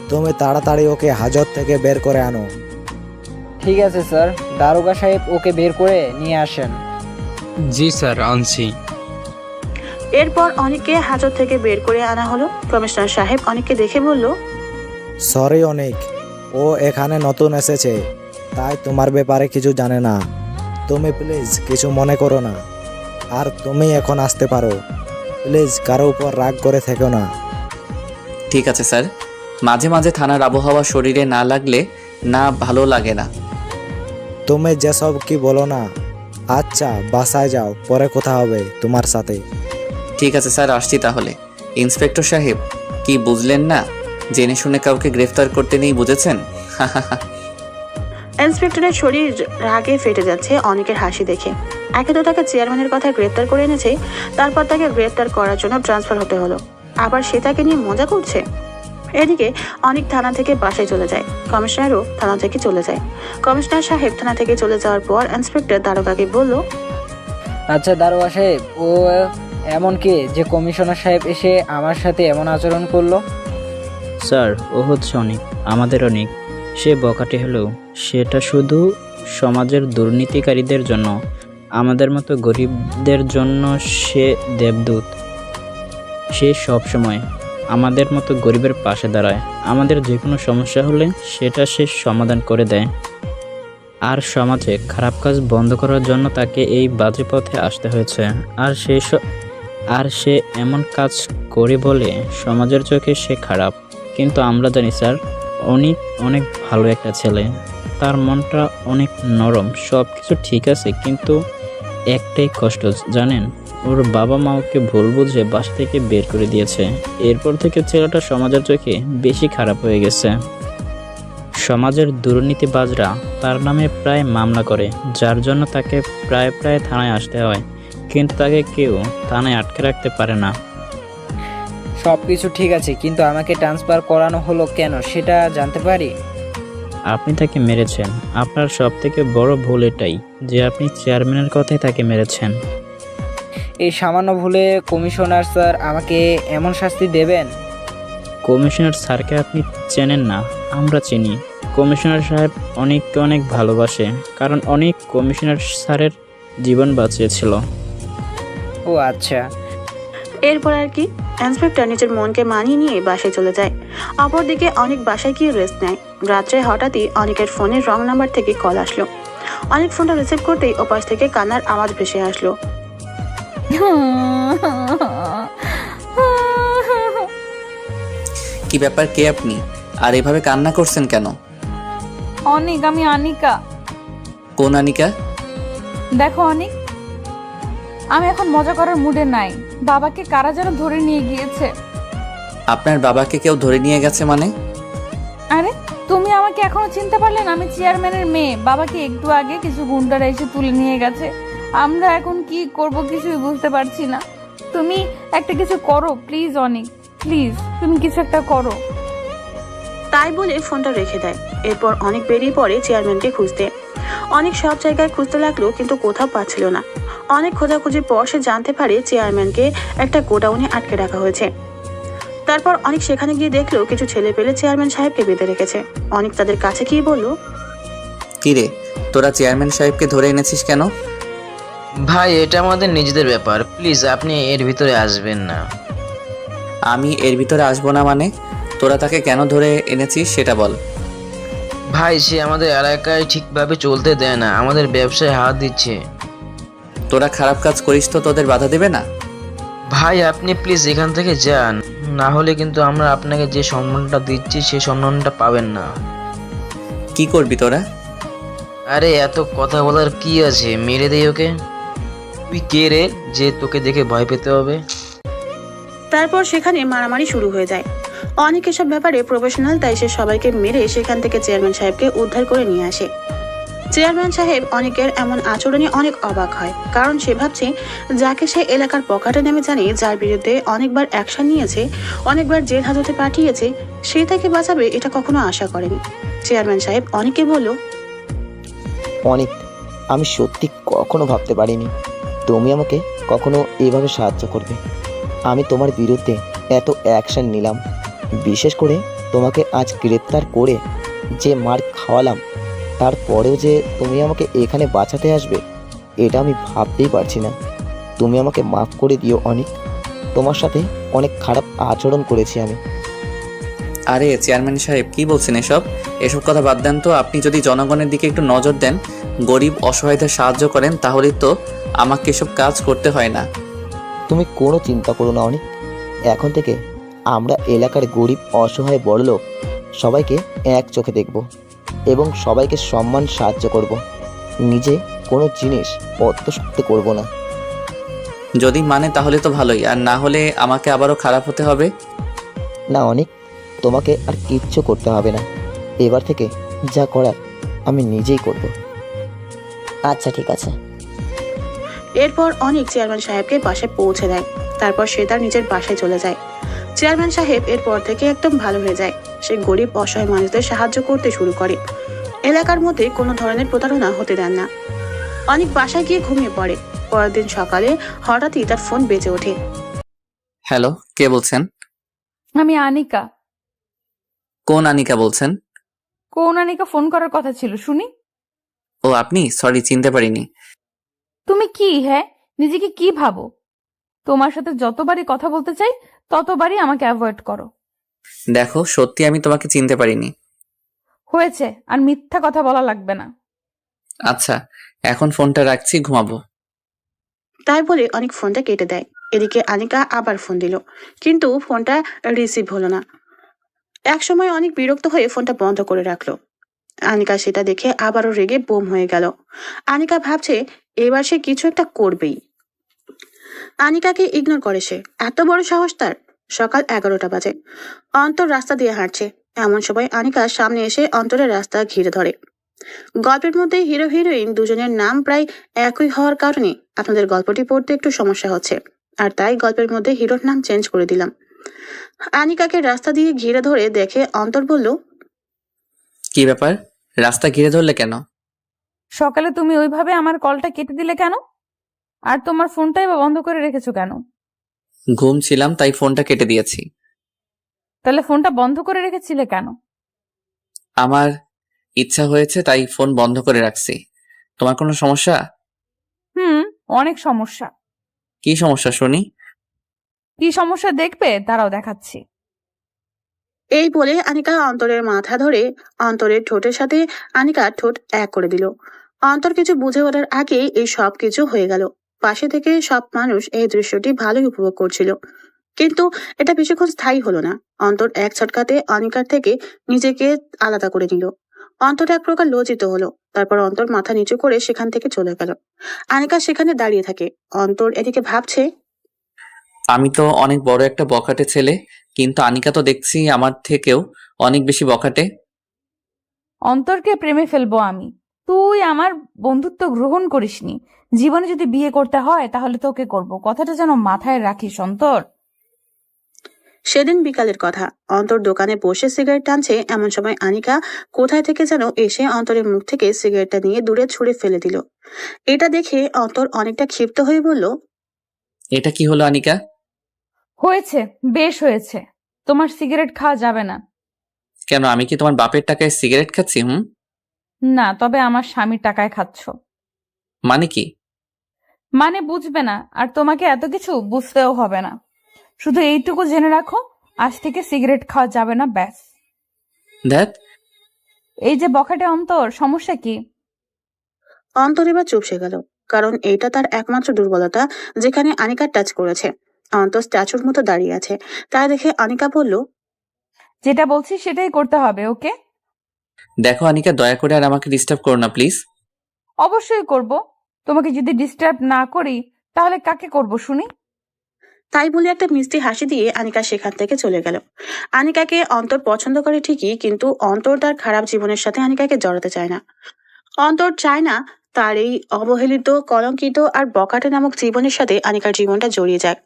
[SPEAKER 11] তুমি তাড়াতাড়ি ওকে হাজত থেকে বের করে আনো।
[SPEAKER 10] ঠিক আছে স্যার, দারোগা সাহেব ওকে বের করে নিয়ে আসেন।
[SPEAKER 8] জি স্যার, আনছি।
[SPEAKER 3] এরপর অনেককে হাজত থেকে বের করে আনা হলো। কমিশনার সাহেব অনেককে দেখে বলল,
[SPEAKER 11] সরি অনেক, ও এখানে নতুন এসেছে, তাই তোমার ব্যাপারে কিছু জানে না। তুমি প্লিজ কিছু মনে করো না, আর তুমি এখন আসতে পারো। প্লিজ কারো উপর রাগ করে থেকো না।
[SPEAKER 1] ঠিক আছে স্যার, মাঝে মাঝে থানার আবহাওয়া শরীরে না লাগলে না ভালো লাগে না।
[SPEAKER 11] তুমি যেসব কি বলো না। আচ্ছা বাসায় যাও, পরে কথা হবে তোমার সাথে।
[SPEAKER 1] ঠিক আছে স্যার, আসছি তাহলে। ইন্সপেক্টর সাহেব, কি বুঝলেন না? জেনে শুনে কাউকে গ্রেফতার করতে নেই, বুঝেছেন?
[SPEAKER 3] ইন্সপেক্টরের শরীর রাগে ফেটে যাচ্ছে অনেকের হাসি দেখে। একে তো তাকে চেয়ারম্যানের কথা গ্রেফতার করে এনেছে, তারপর তাকে গ্রেফতার করার জন্য ট্রান্সফার হতে হলো, আবার সে তাকে নিয়ে মজা করছে। এদিকে অনেক থানা থেকে বাসায় চলে যায়, কমিশনারও থানা থেকে চলে যায়। কমিশনার সাহেব থানা থেকে চলে যাওয়ার পর ইন্সপেক্টর দারোগাকে বলল,
[SPEAKER 10] আচ্ছা দারোগা সাহেব, ও এমন কে যে কমিশনার সাহেব এসে আমার সাথে এমন আচরণ করলো?
[SPEAKER 12] স্যার, ও হচ্ছে অনেক, আমাদের অনেক। সে বখাটে হলেও সেটা শুধু সমাজের দুর্নীতিকারীদের জন্য, আমাদের মতো গরিবদের জন্য সে দেবদূত। সে সব সময় আমাদের মতো গরিবের পাশে দাঁড়ায়। আমাদের যে কোনো সমস্যা হলে সেটা সে সমাধান করে দেয়। আর সমাজে খারাপ কাজ বন্ধ করার জন্য তাকে এই বাজে পথে আসতে হয়েছে। আর সে এমন কাজ করে বলে সমাজের চোখে সে খারাপ, কিন্তু আমরা জানি স্যার, অনেক অনেক ভালো একটা ছেলে। তার মনটা অনেক নরম, সব কিছু ঠিক আছে, কিন্তু একটাই কষ্ট জানেন, ওর বাবা মা ওকে ভুল বুঝে বাসা থেকে বের করে দিয়েছে। এরপর থেকে ছেলেটা সমাজের চোখে বেশি খারাপ হয়ে গেছে। সমাজের দুর্নীতিবাজরা তার নামে প্রায় মামলা করে, যার জন্য তাকে প্রায় থানায় আসতে হয়, কিন্তু তাকে কেউ থানায় আটকে রাখতে পারে না।
[SPEAKER 10] সব কিছু ঠিক আছে, কিন্তু আমাকে ট্রান্সফার করানো হলো কেন সেটা জানতে পারি?
[SPEAKER 12] আপনি তাকে মেরেছেন। আপনার সব থেকে বড় ভুল এটাই যে আপনি চেয়ারম্যানের কথায় তাকে মেরেছেন।
[SPEAKER 10] এই সামান্য ভুলে কমিশনার স্যার আমাকে এমন শাস্তি দেবেন?
[SPEAKER 12] কমিশনার স্যারকে আপনি চেনেন না, আমরা চিনি। কমিশনার সাহেব অনেককে অনেক ভালোবাসে, কারণ অনেক কমিশনার স্যারের জীবন বাঁচিয়েছিল।
[SPEAKER 10] ও আচ্ছা।
[SPEAKER 3] এরপর আর কি, ইন্সপেক্টর নিজের মনকে মানিয়ে নিয়ে বাসায় চলে যায়। অপরদিকে অনেক বাসায় গিয়ে রেস্ট নেয়। রাত্রে হঠাৎই অনেকের ফোনের রং নাম্বার থেকে কল আসলো। অনেক ফোনটা রিসিভ করতেই ওপাশ থেকে কান্নার আওয়াজ ভেসে আসলো।
[SPEAKER 1] কি ব্যাপার, কে আপনি? আর এভাবে কান্না করছেন কেন?
[SPEAKER 5] অনেক, আমি আনিকা।
[SPEAKER 1] কোন আনিকা?
[SPEAKER 5] দেখো অনেক, আমি এখন মজা করার মুডে নাই। বাবাকে কারা যেন ধরে নিয়ে গিয়েছে।
[SPEAKER 1] আপনার বাবাকে কেউ ধরে নিয়ে গেছে মানে?
[SPEAKER 5] আরে তুমি আমাকে এখনো চিনতে পারলে না? আমি চেয়ারম্যানের মেয়ে। বাবাকে একটু আগে কিছু গুন্ডারা এসে তুলে নিয়ে গেছে। আমরা এখন কি করব কিছুই বুঝতে পারছি না। তুমি একটা কিছু করো প্লিজ অনেক, প্লিজ তুমি কিছু একটা করো।
[SPEAKER 3] তাই বলে ফোনটা রেখে দেয়। এরপর অনেক বেরিয়ে পড়ে চেয়ারম্যানকে খুঁজতে। অনেক সব জায়গায় খুঁজতে লাগলো, কিন্তু কোথাও পাচ্ছিল না। অনেক খোঁজাখুঁজির পর সে জানতে পারে চেয়ারম্যানকে একটা গোডাউনে আটকে রাখা হয়েছে। তারপর অনেক সেখানে গিয়ে দেখলো কিছু ছেলে পেলে চেয়ারম্যান সাহেবকে বেঁধে রেখেছে। অনেক তাদের কাছে গিয়ে বলল,
[SPEAKER 1] কি রে, তোরা চেয়ারম্যান সাহেবকে ধরে এনেছিস কেন?
[SPEAKER 13] ভাই, এটা আমাদের নিজেদের ব্যাপার, প্লিজ আপনি এর ভিতরে আসবেন না।
[SPEAKER 1] আমি এর ভিতরে আসবো না মানে? তোরা তাকে কেন ধরে এনেছিস সেটা বল।
[SPEAKER 13] ভাই, সে আমাদের এলাকায় ঠিকভাবে চলতে দেয় না, আমাদের ব্যবসায় হাত দিচ্ছে।
[SPEAKER 1] তোরা খারাপ কাজ করিস তো তোদের বাধা দেবে না?
[SPEAKER 13] ভাই আপনি প্লিজ এখান থেকে যান, না হলে কিন্তু আমরা আপনাকে যে সম্মানটা দিচ্ছি সেই সম্মানটা পাবেন না।
[SPEAKER 1] কি করবি তোরা?
[SPEAKER 13] আরে এত কথা বলার কি আছে, মেরে দেই ওকে। তুই কে রে যে তোকে দেখে ভয় পেতে হবে?
[SPEAKER 3] তারপর সেখানে মারামারি শুরু হয়ে যায়। অনেক এসব ব্যাপারে প্রফেশনাল, তাই সে সবাইকে মেরে সেখান থেকে চেয়ারম্যান সাহেবকে উদ্ধার করে নিয়ে আসে। চেয়ারম্যান সাহেব অনেকের এমন আচরণে অনেক অবাক হয়, কারণ সে ভাবছে যাকে সে এলাকার পকেটে নেমে জানে, যার বিরুদ্ধে অনেকবার অ্যাকশন নিয়েছে, অনেকবার জেল হাজতে পাঠিয়েছে, সে তাকে বাঁচাবে এটা কখনো আশা করেনি। চেয়ারম্যান সাহেব অনেককে বলল,
[SPEAKER 9] অনেক, আমি সত্যি কখনো ভাবতে পারিনি তুমি আমাকে কখনো এভাবে সাহায্য করবে। আমি তোমার বিরুদ্ধে এত অ্যাকশন নিলাম, বিশেষ করে তোমাকে আজ গ্রেপ্তার করে যে মার খাওয়ালাম, তারপরেও যে তুমি আমাকে এখানে বাঁচাতে আসবে এটা আমি ভাবতেই পারছি না। তুমি আমাকে মাফ করে দিও অনেক, তোমার সাথে অনেক খারাপ আচরণ করেছি আমি।
[SPEAKER 1] আরে চেয়ারম্যান সাহেব, কি বলছেন এসব? এসব কথা বাদ দেন তো। আপনি যদি জনগণের দিকে একটু নজর দেন, গরিব অসহায়দের সাহায্য করেন, তাহলে তো আমাকে এসব কাজ করতে হয় না।
[SPEAKER 9] তুমি কোনো চিন্তা করো না অনেক, এখন থেকে আমরা এলাকার গরিব অসহায় বড়লোক সবাইকে এক চোখে দেখব এবং সবাইকে সম্মান সাহায্য করব। নিজে কোনো জিনিস অত্যসক্ত করব না।
[SPEAKER 1] যদি মানে তাহলে তো ভালোই, আর না হলে আমাকে আবারও খারাপ হতে হবে।
[SPEAKER 9] না অনেক, তোমাকে আর কিচ্ছু করতে হবে না। এবার থেকে যা করার আমি নিজেই করব।
[SPEAKER 14] আচ্ছা ঠিক আছে।
[SPEAKER 3] এরপর অনেক চেয়ারম্যান সাহেবকে বাসায় পৌঁছে দেয়। তারপর সে তার নিজের বাসায় চলে যায়। চেয়ারম্যান সাহেব এরপর থেকে একদম ভালো হয়ে যায়। সে গরিব অসহায় মানুষদের সাহায্য করতে শুরু করে। এলাকার মধ্যে কোনো ধরনের প্রতারণা হতে দেন না। অনেক বাসায় গিয়ে ঘুমিয়ে পড়ে। পরের দিন সকালে হঠাৎই তার ফোন বেজে ওঠে।
[SPEAKER 1] হ্যালো, কে বলছেন?
[SPEAKER 5] আমি আনিকা।
[SPEAKER 1] কোন আনিকা বলছেন?
[SPEAKER 5] কোন আনিকা ফোন করার কথা ছিল শুনি?
[SPEAKER 1] ও আপনি? সরি, চিনতে পারিনি।
[SPEAKER 5] তুমি কি নিজেকে কি ভাবো? তোমার সাথে যতবারই কথা বলতে চাই ততবারই আমাকে অ্যাভয়েড করো।
[SPEAKER 1] দেখো, সত্যি আমি তোমাকে চিনতে পারিনি।
[SPEAKER 5] হয়েছে, আর মিথ্যা কথা বলা লাগবে না।
[SPEAKER 1] আচ্ছা, এখন ফোনটা রাখছি, ঘুমাবো।
[SPEAKER 3] তাই বলে অনেক ফোনটা কেটে দেয়। এদিকে আনিকা আবার ফোন দিল, কিন্তু ফোনটা রিসিভ হলো না। একসময় অনেক বিরক্ত হয়ে ফোনটা বন্ধ করে রাখলো। আনিকা সেটা দেখে আবারও রেগে বোম হয়ে গেল। আনিকা ভাবছে এবার সে কিছু একটা করবেই। আনিকাকে ইগনোর করে সে। এত বড় সাহস তার! সকাল 11টা বাজে। অন্তর রাস্তা দিয়ে হাঁটছে। এমন সময় আনিকা সামনে এসে অন্তরের রাস্তা ঘিরে ধরে। গল্পের মধ্যে হিরো হিরোইন দুজনের নাম প্রায় একই হওয়ার কারণে আপনাদের গল্পটি পড়তে একটু সমস্যা হচ্ছে, আর তাই গল্পের মধ্যে হিরোর নাম চেঞ্জ করে দিলাম। আনিকাকে রাস্তা দিয়ে ঘিরে ধরে দেখে অন্তর বলল,
[SPEAKER 1] কি ব্যাপার, রাস্তা ঘিরে ধরলে কেন?
[SPEAKER 5] সকালে তুমি ওইভাবে আমার কলটা কেটে দিলে কেন? আর তোমার ফোনটাই বা বন্ধ করে রেখেছো কেন?
[SPEAKER 1] ঘুম ছিলাম, তাই ফোনটা কেটে দিয়েছি।
[SPEAKER 5] তাহলে ফোনটা বন্ধ করে রেখেছিলে কেন?
[SPEAKER 1] আমার ইচ্ছা হয়েছে, তাই ফোন বন্ধ করে রাখছি। তোমার কোনো সমস্যা?
[SPEAKER 5] অনেক সমস্যা।
[SPEAKER 1] কি সমস্যা শুনি?
[SPEAKER 5] কি সমস্যা দেখবে, দাঁড়াও দেখাচ্ছি।
[SPEAKER 3] এই বলে আনিকা অন্তরের মাথা ধরে অন্তরের ঠোঁটের সাথে আনিকার ঠোঁট এক করে দিল। অন্তর কিছু বুঝে ওঠার আগেই এই সব কিছু হয়ে গেল। পাশে থেকে সব মানুষ এই দৃশ্যটি ভালোই উপভোগ করছিল, কিন্তু এটা বেশিক্ষণ স্থায়ী হলো না। অন্তর এক ছটকাতে অনিকার থেকে নিজেকে আলাদা করে নিল। অন্তর এক প্রকার লজ্জিত হলো। তারপর অন্তর মাথা নিচু করে সেখান থেকে চলে গেল। আনিকা সেখানে দাঁড়িয়ে থাকে। অন্তর এদিকে ভাবছে,
[SPEAKER 1] আমি তো অনেক বড় একটা বখাটে ছেলে, কিন্তু আনিকা তো দেখছি আমার থেকেও অনেক বেশি বখাটে।
[SPEAKER 5] অন্তরকে প্রেমে ফেলবো আমি? তুই আমার বন্ধুত্ব গ্রহণ করিসনি। জীবনে যদি বিয়ে করতে হয় তাহলে তোকে করব, কথাটা যেন মাথায় রাখিস অন্তর।
[SPEAKER 3] সেদিন বিকালের কথা। অন্তর দোকানে বসে সিগারেট টানছে। এমন সময় আনিকা কোথায় থেকে যেন এসে অন্তরের মুখ থেকে সিগারেটটা নিয়ে দূরে ছুঁড়ে ফেলে দিল। এটা দেখে অন্তর অনেকটা ক্ষিপ্ত হয়ে বলল,
[SPEAKER 1] এটা কি হলো আনিকা?
[SPEAKER 5] হয়েছে, বেশ হয়েছে। তোমার সিগারেট খাওয়া যাবে না।
[SPEAKER 1] কেন, আমি কি তোমার বাপের টাকায় সিগারেট খাচ্ছি?
[SPEAKER 5] না, তবে আমার স্বামীর টাকায় খাচ্ছ।
[SPEAKER 1] মানে কি?
[SPEAKER 5] মানে বুঝবে না, আর তোমাকে এত কিছু বুঝতেও হবে না। শুধু এইটুকু জেনে রাখো, আজ থেকে সিগারেট খাওয়া যাবে না, ব্যাস।
[SPEAKER 1] ধ্যাত,
[SPEAKER 5] এই যে বখাটে অন্তর, সমস্যা কি?
[SPEAKER 3] অন্তর এবার চুপসে গেল, কারণ এইটা তার একমাত্র দুর্বলতা যেখানে আনিকা টাচ করেছে। অন্তর স্ট্যাচুর মতো দাঁড়িয়ে আছে। তা দেখে আনিকা বলল,
[SPEAKER 5] যেটা বলছি সেটাই করতে হবে, ওকে?
[SPEAKER 1] দেখো আনিকা, দয়া করে আর আমাকে ডিস্টার্ব করো না প্লিজ।
[SPEAKER 5] অবশ্যই করব। তোমাকে যদি ডিস্টার্ব না করি তাহলে কাকে করব শুনি?
[SPEAKER 3] তাই বলে একটা মিষ্টি হাসি দিয়ে আনিকা সেখান থেকে চলে গেল। আনিকাকে অন্তর পছন্দ করে ঠিকই, কিন্তু অন্তর তার খারাপ জীবনের সাথে আনিকাকে জড়াতে চায় না। অন্তর চায় না তার এই অবহেলিত, কলঙ্কিত আর বকাটে নামক জীবনের সাথে আনিকার জীবনটা জড়িয়ে যায়।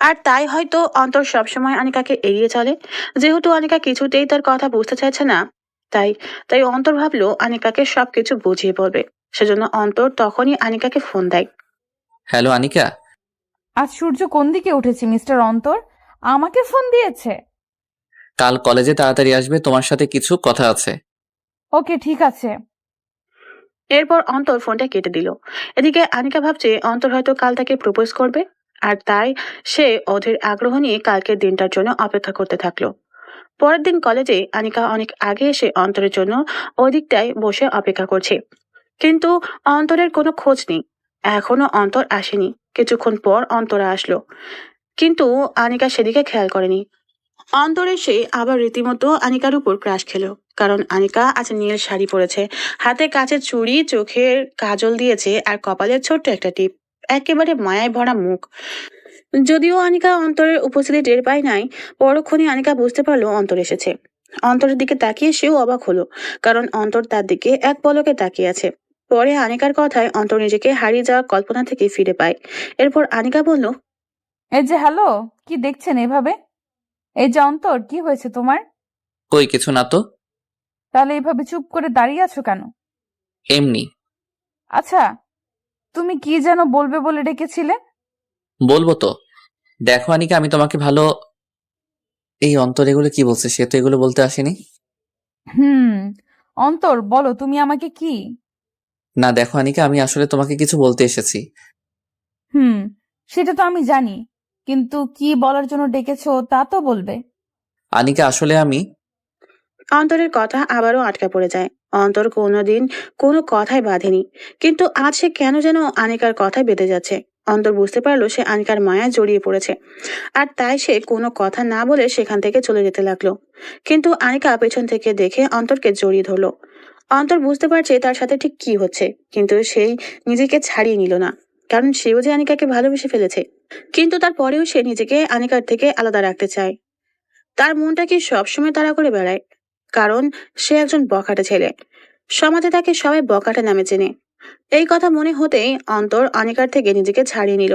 [SPEAKER 3] আর তাই হয়তো অন্তর সবসময় আনিকাকে এড়িয়ে চলে। যেহেতু আনিকা কিছুতেই তার কথা বুঝতে চাইছে না, তাই তাই অন্তর ভাবলো আনিকাকে সবকিছু বুঝিয়ে বলবে। সেজন্য অন্তর তখনই আনিকাকে ফোন দেয়।
[SPEAKER 1] হ্যালো আনিকা।
[SPEAKER 5] আজ সূর্য কোন দিকে উঠেছে মিস্টার অন্তর? আমাকে ফোন দিয়েছে?
[SPEAKER 1] কাল কলেজে তাড়াতাড়ি আসবে, তোমার সাথে কিছু কথা আছে।
[SPEAKER 5] ওকে, ঠিক আছে।
[SPEAKER 3] এরপর অন্তর ফোনটা কেটে দিল। এদিকে আনিকা ভাবছে অন্তর হয়তো কাল তাকে প্রপোজ করবে, আর তাই সে অধীর আগ্রহ নিয়ে কালকের দিনটার জন্য অপেক্ষা করতে থাকলো। পরের দিন কলেজে আনিকা অনেক আগে এসে অন্তরের জন্য ওই দিকটায় বসে অপেক্ষা করছে, কিন্তু অন্তরের কোনো খোঁজ নেই। এখনো অন্তর আসেনি। কিছুক্ষণ পর অন্তর আসলো, কিন্তু আনিকা সেদিকে খেয়াল করেনি। অন্তর এসে আবার রীতিমতো আনিকার উপর ক্রাশ খেলো, কারণ আনিকা আজ নীল শাড়ি পরেছে, হাতে কাচের চুড়ি, চোখের কাজল দিয়েছে, আর কপালের ছোট্ট একটা টিপ, একেবারে মায়ায় ভরা মুখ। যদিও আনিকা অন্তরের উপস্থিতি টের পায় নাই, পরক্ষণে আনিকা বুঝতে পারলো অন্তর এসেছে। অন্তরের দিকে তাকিয়ে সেও অবাক হলো, কারণ অন্তর তার দিকে এক পলকে তাকিয়ে আছে। পরে আনিকার কথায় অন্তর নিজেকে হারিয়ে যাওয়া কল্পনা থেকে ফিরে পায়। এরপর আনিকা বলল,
[SPEAKER 5] এই যে হ্যালো, কি দেখছেন এভাবে? এই যে অন্তর, কি হয়েছে তোমার?
[SPEAKER 1] কই কিছু না তো।
[SPEAKER 5] তাহলে এইভাবে চুপ করে দাঁড়িয়ে আছো কেন?
[SPEAKER 1] এমনি।
[SPEAKER 5] আচ্ছা, তুমি কি যেন বলবে বলে ডেকেছিলে?
[SPEAKER 1] বলবো তো। দেখো আনিকা, আমি তোমাকে ভালো। এই অন্তর এগুলো কি বলছে? সে তো এগুলো বলতে আসেনি।
[SPEAKER 5] অন্তর বলো, তুমি আমাকে কি?
[SPEAKER 1] না দেখো আনিকা, আমি আসলে তোমাকে কিছু বলতে এসেছি।
[SPEAKER 5] সেটা তো আমি জানি, কিন্তু কি বলার জন্য ডেকেছো তা তো বলবে।
[SPEAKER 1] আনিকা আসলে আমি।
[SPEAKER 3] অন্তরের কথা আবারও আটকা পড়ে যায়। অন্তর কোনোদিন কোনো কথাই বাঁধেনি, কিন্তু আজ সে কেন যেন আনিকার কথায় বেঁধে যাচ্ছে। অন্তর বুঝতে পারলো সে আনিকার মায়ায় জড়িয়ে পড়েছে, আর তাই সে কোনো কথা না বলে সেখান থেকে চলে যেতে লাগলো। কিন্তু আনিকা পেছন থেকে দেখে অন্তরকে জড়িয়ে ধরলো। অন্তর বুঝতে পারছে তার সাথে ঠিক কি হচ্ছে, কিন্তু সেই নিজেকে ছাড়িয়ে নিল না, কারণ সেও যে আনিকাকে ভালোবেসে ফেলেছে। কিন্তু তারপরেও সে নিজেকে আনিকার থেকে আলাদা রাখতে চায়। তার মনটা কি সবসময় তাড়া করে বেড়ায়, কারণ সে একজন বখাটে ছেলে। সমাজে তাকে সবাই বখাটে নামে চেনে। এই কথা মনে হতেই অন্তর আনিকার থেকে নিজেকে ছাড়িয়ে নিল,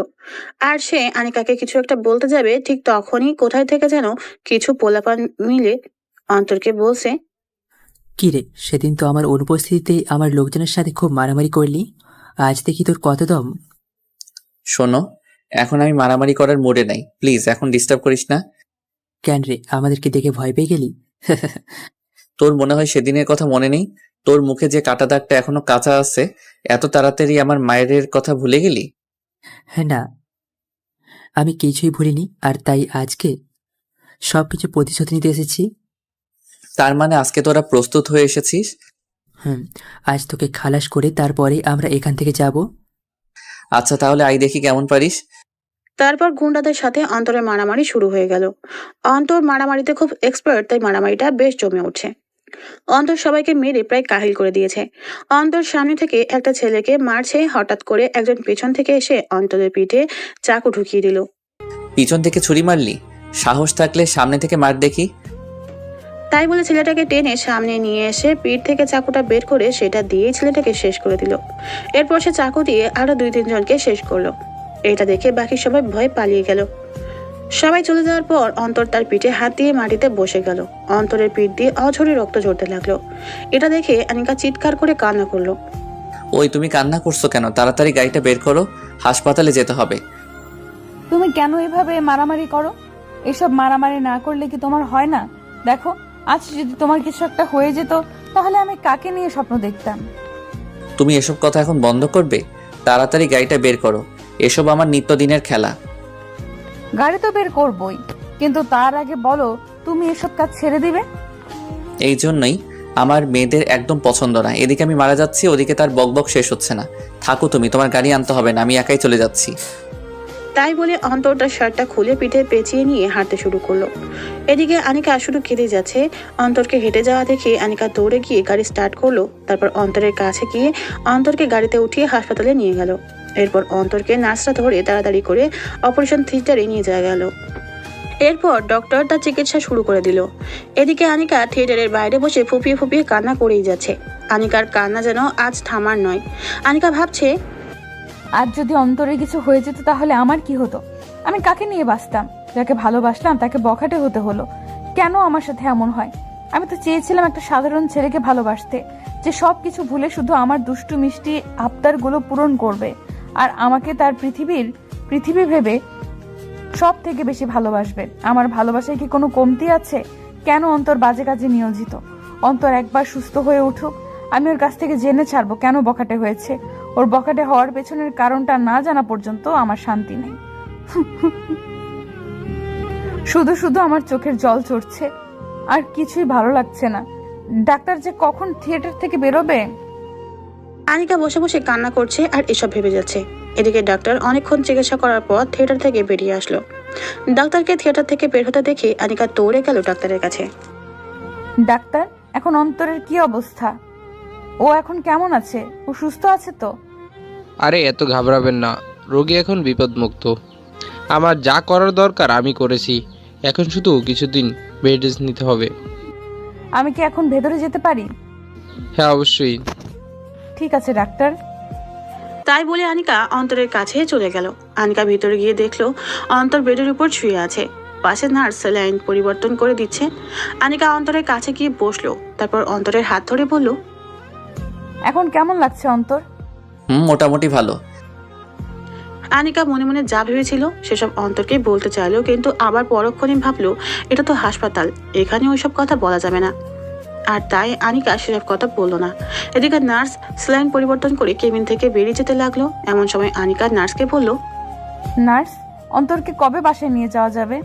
[SPEAKER 3] আর সে আনিকাকে কিছু একটা বলতে যাবে, ঠিক তখনই কোথায় থেকে যেন কিছু পোলাপান মিলে অন্তরকে বলছে,
[SPEAKER 15] কিরে, সেদিন তো আমার অনুপস্থিতিতে আমার লোকজনের সাথে খুব মারামারি করলি, আজ দেখি তোর কত দম।
[SPEAKER 1] শোনো, এখন আমি মারামারি করার মুডে নাই, প্লিজ এখন ডিস্টার্ব করিস না।
[SPEAKER 15] কেন রে, আমাদেরকে দেখে ভয় পেয়ে গেলি?
[SPEAKER 1] তোর মনে হয় সেদিনের কথা মনে নেই? তোর মুখে যে কাটা দাগটা এখনো কাঁচা আছে, এত তাড়াতাড়ি আমার মায়ের কথা ভুলে গেলি?
[SPEAKER 15] হ্যাঁ, না, আমি কিছুই ভুলিনি, আর তাই আজকে সবকিছু প্রতিশোধ নিতে এসেছি।
[SPEAKER 1] তার মানে আজকে তোরা প্রস্তুত হয়ে এসেছিস?
[SPEAKER 15] আজ তোকে খালাস করে তারপরে আমরা এখান থেকে যাব।
[SPEAKER 1] আচ্ছা তাহলে আই দেখি কেমন পারিস।
[SPEAKER 3] তারপর গুন্ডাদের সাথে অন্তরের মারামারি শুরু হয়ে গেল। অন্তর মারামারিতে খুব এক্সপার্ট, তাই মারামারিটা বেশ জমে উঠছে। অন্তর সবাইকে মেরে প্রায় কাহিল করে দিয়েছে। অন্তর সামনে থেকে একটা ছেলেকে মারছে, হঠাৎ করে একজন পেছন থেকে এসে অন্তরের পিঠে চাকু ঢুকিয়ে দিল।
[SPEAKER 1] পিছন থেকে ছুরি মারলি? সাহস থাকলে সামনে থেকে মার দেখি।
[SPEAKER 3] তাই বলে ছেলেটাকে টেনে সামনে নিয়ে এসে পিঠ থেকে চাকুটা বের করে সেটা দিয়েই ছেলেটাকে শেষ করে দিল। এরপর সে চাকু দিয়ে আরো 2-3 জনকে শেষ করলো। এটা দেখে বাকি সবাই ভয়ে পালিয়ে গেল। সবাই চলে যাওয়ার পর অন্তর তার পিঠে হাত দিয়ে মাটিতে বসে গেল। অন্তরের পিঠ দিয়ে অঝরে রক্ত ঝরতে লাগলো। এটা দেখে আনিকা চিৎকার করে কান্না করলো।
[SPEAKER 1] ওই তুমি কান্না করছো কেন? তাড়াতাড়ি গাড়িটা বের করো, হাসপাতালে যেতে হবে।
[SPEAKER 5] তুমি কেন এভাবে মারামারি করো? এসব মারামারি না করলে কি তোমার হয় না? দেখো, আজ যদি তোমার কিছু একটা হয়ে যেত, তাহলে আমি কাকে নিয়ে স্বপ্ন দেখতাম?
[SPEAKER 1] তুমি এসব কথা এখন বন্ধ করবে? তাড়াতাড়ি গাড়িটা বের করো, এসব আমার নিত্যদিনের খেলা।
[SPEAKER 5] গাড়ি তো বের করবই, কিন্তু তার আগে বলো তুমি এসব কাজ ছেড়ে দিবে?
[SPEAKER 1] এই জন্যই আমার মেয়েদের একদম পছন্দ না। এদিকে আমি মারা যাচ্ছি, ওদিকে তার বকবক শেষ হচ্ছে না। থাকো তুমি, তোমার গাড়ি আনতে হবে না, আমি একাই চলে যাচ্ছি।
[SPEAKER 3] তাই বলে অন্তর তার শার্টটা খুলে পিঠে পেঁচিয়ে নিয়ে হাঁটতে শুরু করলো। এদিকে আনিকা শুধু কেঁদে যাচ্ছে। অন্তরকে হেঁটে যাওয়া দেখে আনিকা দৌড়ে গিয়ে গাড়ি স্টার্ট করলো। তারপর অন্তরের কাছে গিয়ে অন্তরকে গাড়িতে উঠিয়ে হাসপাতালে নিয়ে গেল। এরপর অন্তরকে নার্সরা ধরে তাড়াতাড়ি করে অপারেশন থিয়েটারে নিয়ে যাওয়া গেল। এরপর ডক্টর তার চিকিৎসা শুরু করে দিল। এদিকে আনিকা থিয়েটারের বাইরে বসে ফুপিয়ে ফুপিয়ে কান্না করেই যাচ্ছে। আনিকার কান্না যেন আজ থামার নয়। আনিকা ভাবছে,
[SPEAKER 5] আজ যদি অন্তরে কিছু হয়ে যেত তাহলে আমার কি হতো? আমি কাকে নিয়ে বাঁচতাম? যাকে ভালোবাসলাম তাকে বখাটে হতে হলো। কেন আমার সাথে এমন হয়? আমি তো চেয়েছিলাম একটা সাধারণ ছেলেকে ভালোবাসতে, যে সবকিছু ভুলে শুধু আমার দুষ্টু মিষ্টি আবদারগুলো পূরণ করবে আর আমাকে তার পৃথিবীর পৃথিবী ভেবে সব থেকে বেশি ভালোবাসবে। আমার ভালোবাসায় কি কোনো কমতি আছে? কেন অন্তর বাজে কাজে নিয়োজিত? অন্তর একবার সুস্থ হয়ে উঠুক, আমি ওর কাছ থেকে জেনে ছাড়বো কেন বখাটে হয়েছে। ওর বখাটে হওয়ার পেছনের কারণটা না জানা পর্যন্ত আমার শান্তি নেই। শুধু শুধু আমার চোখের জল চড়ছে, আর কিছুই ভালো লাগছে না। ডাক্তার যে কখন থিয়েটার থেকে বেরোবে।
[SPEAKER 3] আনিকা বসে বসে কান্না করছে আর এসব ভেবে যাচ্ছে। এদিকে ডাক্তার অনেকক্ষণ চিকিৎসা করার পর থিয়েটার থেকে বেরিয়ে আসলো। ডাক্তারকে থিয়েটার থেকে বের হতে দেখে আনিকা দৌড়ে গেল ডাক্তারের কাছে।
[SPEAKER 5] ডাক্তার, এখন অন্তরের কি অবস্থা? ও এখন কেমন আছে? ও সুস্থ আছে তো?
[SPEAKER 8] আরে এত ঘাবড়াবেন না, রোগী এখন বিপদমুক্ত। আমার যা করার দরকার আমি করেছি, এখন শুধু কিছুদিন বেড রেস্ট নিতে হবে।
[SPEAKER 5] আমি কি এখন ভেতরে যেতে পারি?
[SPEAKER 8] হ্যাঁ অবশ্যই।
[SPEAKER 5] ঠিক আছে ডাক্তার।
[SPEAKER 3] তাই বলে আনিকা অন্তরের কাছে চলে গেল। আনিকা ভিতরে গিয়ে দেখলো অন্তর বেডের উপর শুয়ে আছে, পাশে নার্স স্যালাইন পরিবর্তন করে দিচ্ছে। আনিকা অন্তরের কাছে গিয়ে বসলো, তারপর অন্তরের হাত ধরে বলল,
[SPEAKER 5] এখন কেমন লাগছে অন্তর?
[SPEAKER 1] মোটামুটি ভালো।
[SPEAKER 3] আনিকা মনে মনে যা ভেবেছিল সেসব অন্তরকে বলতে চাইলো, কিন্তু আবার পরক্ষণে ভাবলো এটা তো হাসপাতাল, এখানে ওইসব কথা বলা যাবে না। আর তাই আনিকা সেসব কথা বললো না। এদিকে নার্স স্যালাইন পরিবর্তন করে কেবিন থেকে বেরিয়ে যেতে লাগলো। এমন সময় আনিকা নার্সকে বলল,
[SPEAKER 5] নার্স, অন্তরকে কবে বাসায় নিয়ে যাওয়া যাবে?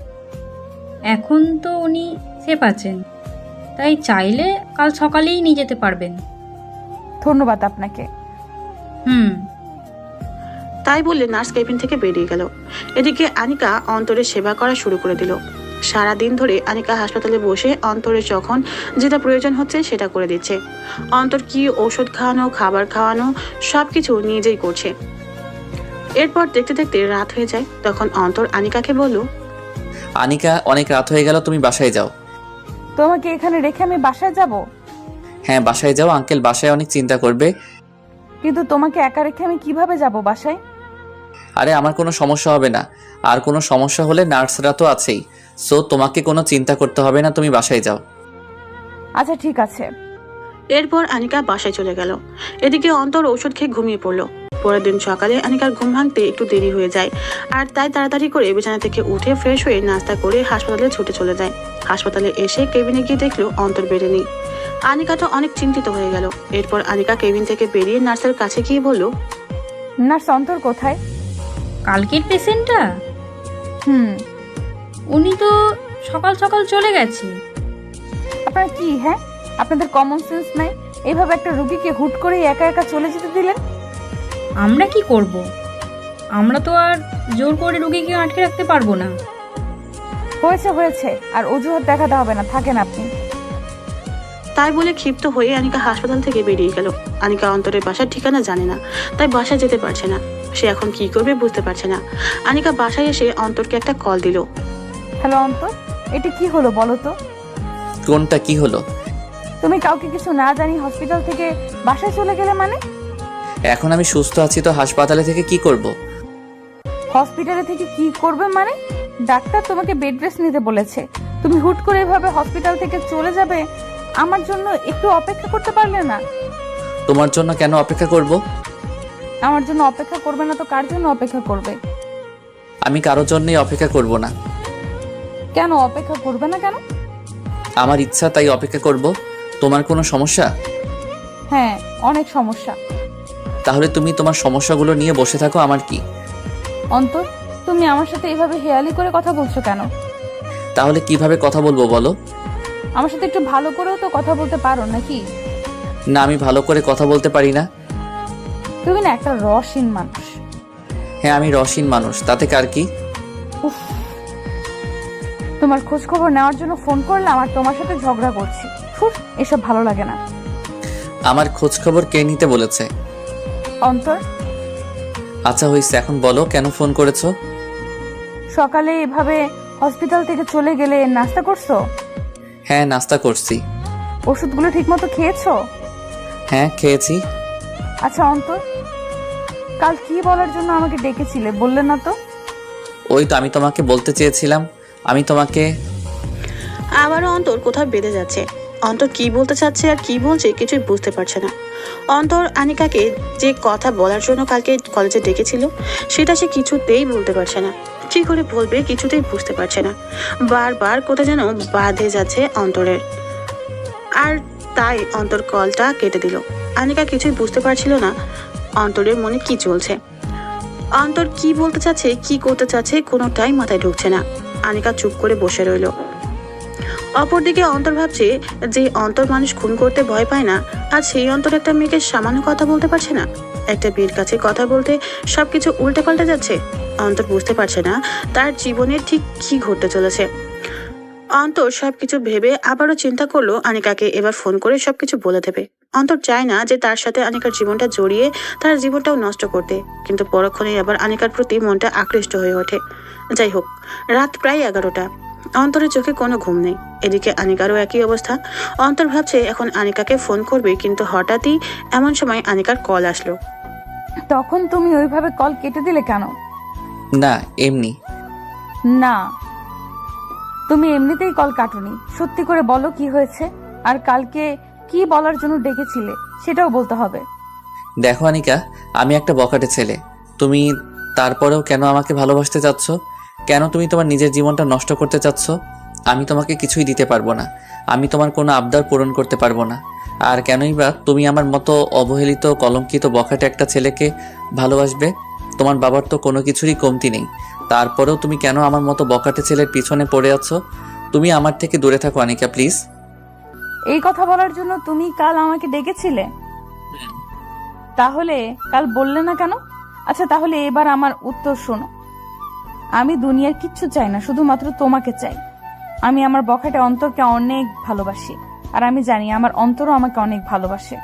[SPEAKER 16] এখন তো উনি সেফ আছেন, তাই চাইলে কাল সকালেই নিয়ে যেতে পারবেন।
[SPEAKER 5] ধন্যবাদ আপনাকে।
[SPEAKER 3] তাই বললে নার্স কেবিন থেকে বেরিয়ে গেল। এদিকে আনিকা অন্তরের সেবা করা শুরু করে দিল। সারাদিন ধরে আনিকা হাসপাতালে বসে অন্তরের যখন যেটা প্রয়োজন হচ্ছে সেটা করে দিচ্ছে। অন্তর কি ওষুধ খাওয়ানো, খাবার খাওয়ানো সবকিছু নিজেই করছে। এরপর দেখতে দেখতে রাত হয়ে যায়। তখন অন্তর আনিকাকে বলল,
[SPEAKER 1] আনিকা, অনেক রাত হয়ে গেল, তুমি বাসায় যাও।
[SPEAKER 5] তোমাকে এখানে রেখে আমি বাসায় যাব?
[SPEAKER 1] হ্যাঁ বাসায় যাও, আঙ্কেল বাসায় অনেক চিন্তা করবে।
[SPEAKER 5] কিন্তু তোমাকে একা রেখে আমি কিভাবে যাব বাসায়?
[SPEAKER 1] আরে আমার কোনো সমস্যা হবে না, আর কোনো সমস্যা হলে নার্সরা তো আছেই, সো তোমাকে কোনো চিন্তা করতে হবে না, তুমি বাসায় যাও।
[SPEAKER 5] আচ্ছা ঠিক আছে।
[SPEAKER 3] এরপর আনিকা বাসায় চলে গেল। এদিকে অন্তর ওষুধ খেয়ে ঘুমিয়ে পড়লো। পরের দিন সকালে আনিকার ঘুম ভাঙতে একটু দেরি হয়ে যায়, আর তাই তাড়াতাড়ি করে বিছানা থেকে উঠে ফ্রেশ হয়ে নাস্তা করে হাসপাতালে ছুটে চলে যায়। হাসপাতালে এসে কেবিনে গিয়ে দেখলো অন্তর বেড়ে নেই। আনিকা তো অনেক চিন্তিত হয়ে গেল। এরপর আনিকা কেবিন থেকে বেরিয়ে নার্সের কাছে গিয়ে বলল,
[SPEAKER 5] নার্স, অন্তর কোথায়?
[SPEAKER 16] কালকের পেশেন্টটা? উনি তো সকাল সকাল চলে গেছে।
[SPEAKER 5] আপনার কি, হ্যাঁ আপনাদের কমন সেন্স নাই? এইভাবে একটা রোগীকে হুট করে একা একা চলে যেতে দিলেন?
[SPEAKER 16] আমরা কি করব? আমরা তো আর জোর করে রোগীকে আটকে রাখতে পারবো না।
[SPEAKER 5] হয়েছে হয়েছে, আর অজুহাত দেখাতে হবে না, থাকেন আপনি।
[SPEAKER 3] তাই বলে ক্ষিপ্ত হয়ে আনিকা হাসপাতাল থেকে বেরিয়ে গেল। আনিকা অন্তরের বাসার ঠিকানা জানে না, তাই বাসায় যেতে পারছে না। সে এখন কি করবে বুঝতে পারছে না। আনিকা বাসায় এসে অন্তরকে একটা কল দিল।
[SPEAKER 5] হ্যালো অন্তর, এটা কি হলো বলো তো?
[SPEAKER 1] কোনটা কি হলো?
[SPEAKER 5] তুমি কাউকে কিছু না জানি হসপিটাল থেকে বাসায় চলে গেলে মানে?
[SPEAKER 1] এখন আমি সুস্থ আছি তো হাসপাতালে থেকে কি করব?
[SPEAKER 5] হসপিটালে থেকে কি করবে মানে? ডাক্তার তোমাকে বেড রেস্ট নিতে বলেছে, তুমি হুট করে এভাবে হসপিটাল থেকে চলে যাবে? আমার জন্য একটু অপেক্ষা করতে পারলে না?
[SPEAKER 1] তোমার জন্য কেন অপেক্ষা করব?
[SPEAKER 5] আমার জন্য অপেক্ষা করবে না তো কার জন্য অপেক্ষা করবে?
[SPEAKER 1] আমি কারোর জন্যই অপেক্ষা করব না।
[SPEAKER 5] কেন অপেক্ষা করবে না কেন?
[SPEAKER 1] আমার ইচ্ছা, তাই অপেক্ষা করব। তোমার কোনো সমস্যা?
[SPEAKER 5] হ্যাঁ, অনেক সমস্যা।
[SPEAKER 1] তাহলে তুমি তোমার সমস্যাগুলো নিয়ে বসে থাকো, আমার কি?
[SPEAKER 5] অন্তর, তুমি আমার সাথে এভাবে হেয়ালি করে কথা বলছো কেন?
[SPEAKER 1] তাহলে কিভাবে কথা বলবো বলো?
[SPEAKER 5] আমার সাথে একটু ভালো করেও তো কথা বলতে পারো নাকি?
[SPEAKER 1] না, আমি ভালো করে কথা বলতে পারি না।
[SPEAKER 5] তুমি না একটা রসহীন মানুষ।
[SPEAKER 1] হ্যাঁ, আমি রসহীন মানুষ, তাতে কার কি?
[SPEAKER 5] তোমার খোঁজ খবর নেওয়ার জন্য ফোন করলাম আর তোমার সাথে ঝগড়া করছি। এসব ভালো লাগে না।
[SPEAKER 1] আমার খোঁজ খবর কে নিতে বলেছে?
[SPEAKER 5] অন্তর।
[SPEAKER 1] আচ্ছা হইছে, এখন বলো কেন ফোন করেছো?
[SPEAKER 5] সকালে এভাবে হসপিটাল থেকে চলে গেলে নাস্তা করছো?
[SPEAKER 1] হ্যাঁ, নাস্তা করছি।
[SPEAKER 5] ওষুধগুলো ঠিকমতো খেয়েছো?
[SPEAKER 1] হ্যাঁ, খেয়েছি।
[SPEAKER 5] আচ্ছা অন্তর, কাল কি বলার জন্য আমাকে ডেকেছিলে বললে না তো?
[SPEAKER 1] ওই তো আমি তোমাকে বলতে চেয়েছিলাম, আমি তোমাকে।
[SPEAKER 3] আবারও অন্তর কোথাও বেঁধে যাচ্ছে। অন্তর কি বলতে চাচ্ছে আর কি বলছে কিছুই বুঝতে পারছে না। অন্তর আনিকাকে যে কথা বলার জন্য কালকে কলেজে ডেকেছিল সেটা সে কিছুতেই বলতে পারছে না। কি করে বলবে কিছুতেই বুঝতে পারছে না। বারবার কোথায় যেন বাধে যাচ্ছে অন্তরের, আর তাই অন্তর কলটা কেটে দিল। আনিকা কিছুই বুঝতে পারছিল না অন্তরের মনে কি চলছে। অন্তর কি বলতে চাচ্ছে, কি করতে চাচ্ছে কোনোটাই মাথায় ঢুকছে না। আনিকা চুপ করে বসে রইল। অপরদিকে অন্তর ভাবছে যে অন্তর মানুষ খুন করতে ভয় পায় না, আর সেই অন্তর একটা মেয়েকে সামান্য কথা বলতে পারছে না। একটা মেয়ের কাছে কথা বলতে সবকিছু উল্টে পাল্টে যাচ্ছে। অন্তর বুঝতে পারছে না তার জীবনে ঠিক কি ঘটতে চলেছে। অন্তর সবকিছু ভেবে আবারও চিন্তা করলো আনিকাকে এবার ফোন করে সবকিছু বলে দেবে। অন্তর চায় না যে তার সাথে আনিকার জীবনটা জড়িয়ে তার জীবনটাও নষ্ট করতে, কিন্তু পরক্ষণেই আবার আনিকার প্রতি মনটা আকৃষ্ট হয়ে ওঠে। যাই হোক, রাত প্রায় 11টা। অন্তরের চোখে কোনো ঘুম নেই। এদিকে আনিকারও একই অবস্থা। অন্তর ভাবছে এখন আনিকাকে ফোন করবে, কিন্তু হঠাৎই এমন সময় আনিকার কল আসলো।
[SPEAKER 5] তখন তুমি ওইভাবে কল কেটে দিলে কেন?
[SPEAKER 1] না এমনি।
[SPEAKER 5] না, তুমি এমনিতেই কল কাটুনি। সত্যি করে বলো কি হয়েছে, আর কালকে কি বলার জন্য ডেকেছিলে সেটাও বলতে হবে।
[SPEAKER 1] দেখো আনিকা, আমি একটা বখাটে ছেলে। তুমি তারপরেও কেন আমাকে ভালোবাসতে চাচ্ছ? কেন তুমি তোমার নিজের জীবনটা নষ্ট করতে চাচ্ছ? আমি তোমাকে কিছুই দিতে পারবো না। আমি তোমার কোনো আবদার পূরণ করতে পারবো না। আর কেনই বা তুমি আমার মতো অবহেলিত কলঙ্কিত বখাটে একটা ছেলেকে ভালোবাসবে? তোমার বাবার তো কোনো কিছুরই কমতি নেই, তারপরেও তুমি কেন আমার মতো বখাটে ছেলের পিছনে পড়ে আছো? তুমি আমার থেকে দূরে থাকো আনিকা, প্লিজ।
[SPEAKER 5] এই কথা বলার জন্য তুমি কাল আমাকে ডেকেছিলে? তাহলে কাল বললে না কেন? আচ্ছা তাহলে এবার আমার উত্তর শোনো। আমি দুনিয়ার কিচ্ছু চাই না, শুধুমাত্র তোমাকে চাই। আমি আমার বখাটে অন্তরকে অনেক ভালোবাসি, আর আমি জানি আমার অন্তরও আমাকে অনেক ভালোবাসে।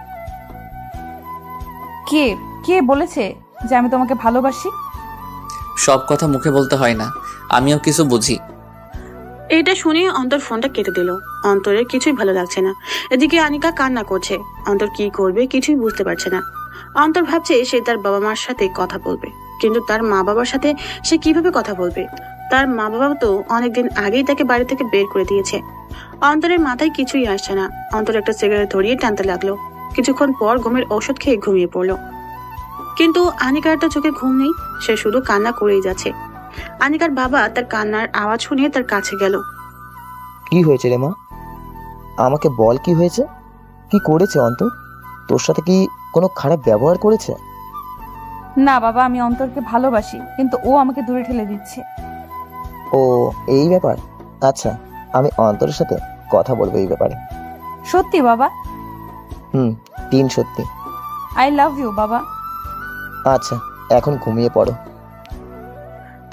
[SPEAKER 5] কে কে বলেছে যে আমি তোমাকে ভালোবাসি?
[SPEAKER 1] সব কথা মুখে বলতে হয় না, আমিও কিছু বুঝি।
[SPEAKER 3] এটা শুনে অন্তর ফোনটা কেটে দিল। অন্তরের কিছুই ভালো লাগছে না। এদিকে আনিকা কান্না করছে। অন্তর কি করবে কিছুই বুঝতে পারছে না। অন্তর ভাবছে সে তার বাবা মার সাথে কথা বলবে, কিন্তু তার মা বাবার সাথে সে কিভাবে কথা বলবে? তার মা বাবা তো অনেকদিন আগেই তাকে বাড়ি থেকে বের করে দিয়েছে। অন্তরের মাথায় কিছুই আসছে না। অন্তর একটা সিগারেট ধরিয়ে টানতে লাগলো। কিছুক্ষণ পর ঘুমের ওষুধ খেয়ে ঘুমিয়ে পড়লো। কিন্তু আনিকার তো চোখে ঘুম নেই, সে শুধু কান্না করেই যাচ্ছে। আনিকার বাবা তার কান্নার আওয়াজ শুনে তার কাছে গেল।
[SPEAKER 9] কি হয়েছে রে মা? আমাকে বল কি হয়েছে? কি করেছে অন্তর? তোর সাথে কি কোনো খারাপ ব্যবহার করেছে?
[SPEAKER 5] না বাবা, আমি অন্তরকে ভালোবাসি, কিন্তু ও আমাকে দূরে ঠেলে দিচ্ছে।
[SPEAKER 9] ও এই ব্যাপার? আচ্ছা, আমি অন্তরের সাথে কথা বলবো এই ব্যাপারে।
[SPEAKER 5] সত্যি বাবা?
[SPEAKER 9] তিন সত্যি।
[SPEAKER 5] আই লাভ ইউ বাবা।
[SPEAKER 9] আচ্ছা, এখন ঘুমিয়ে পড়ো।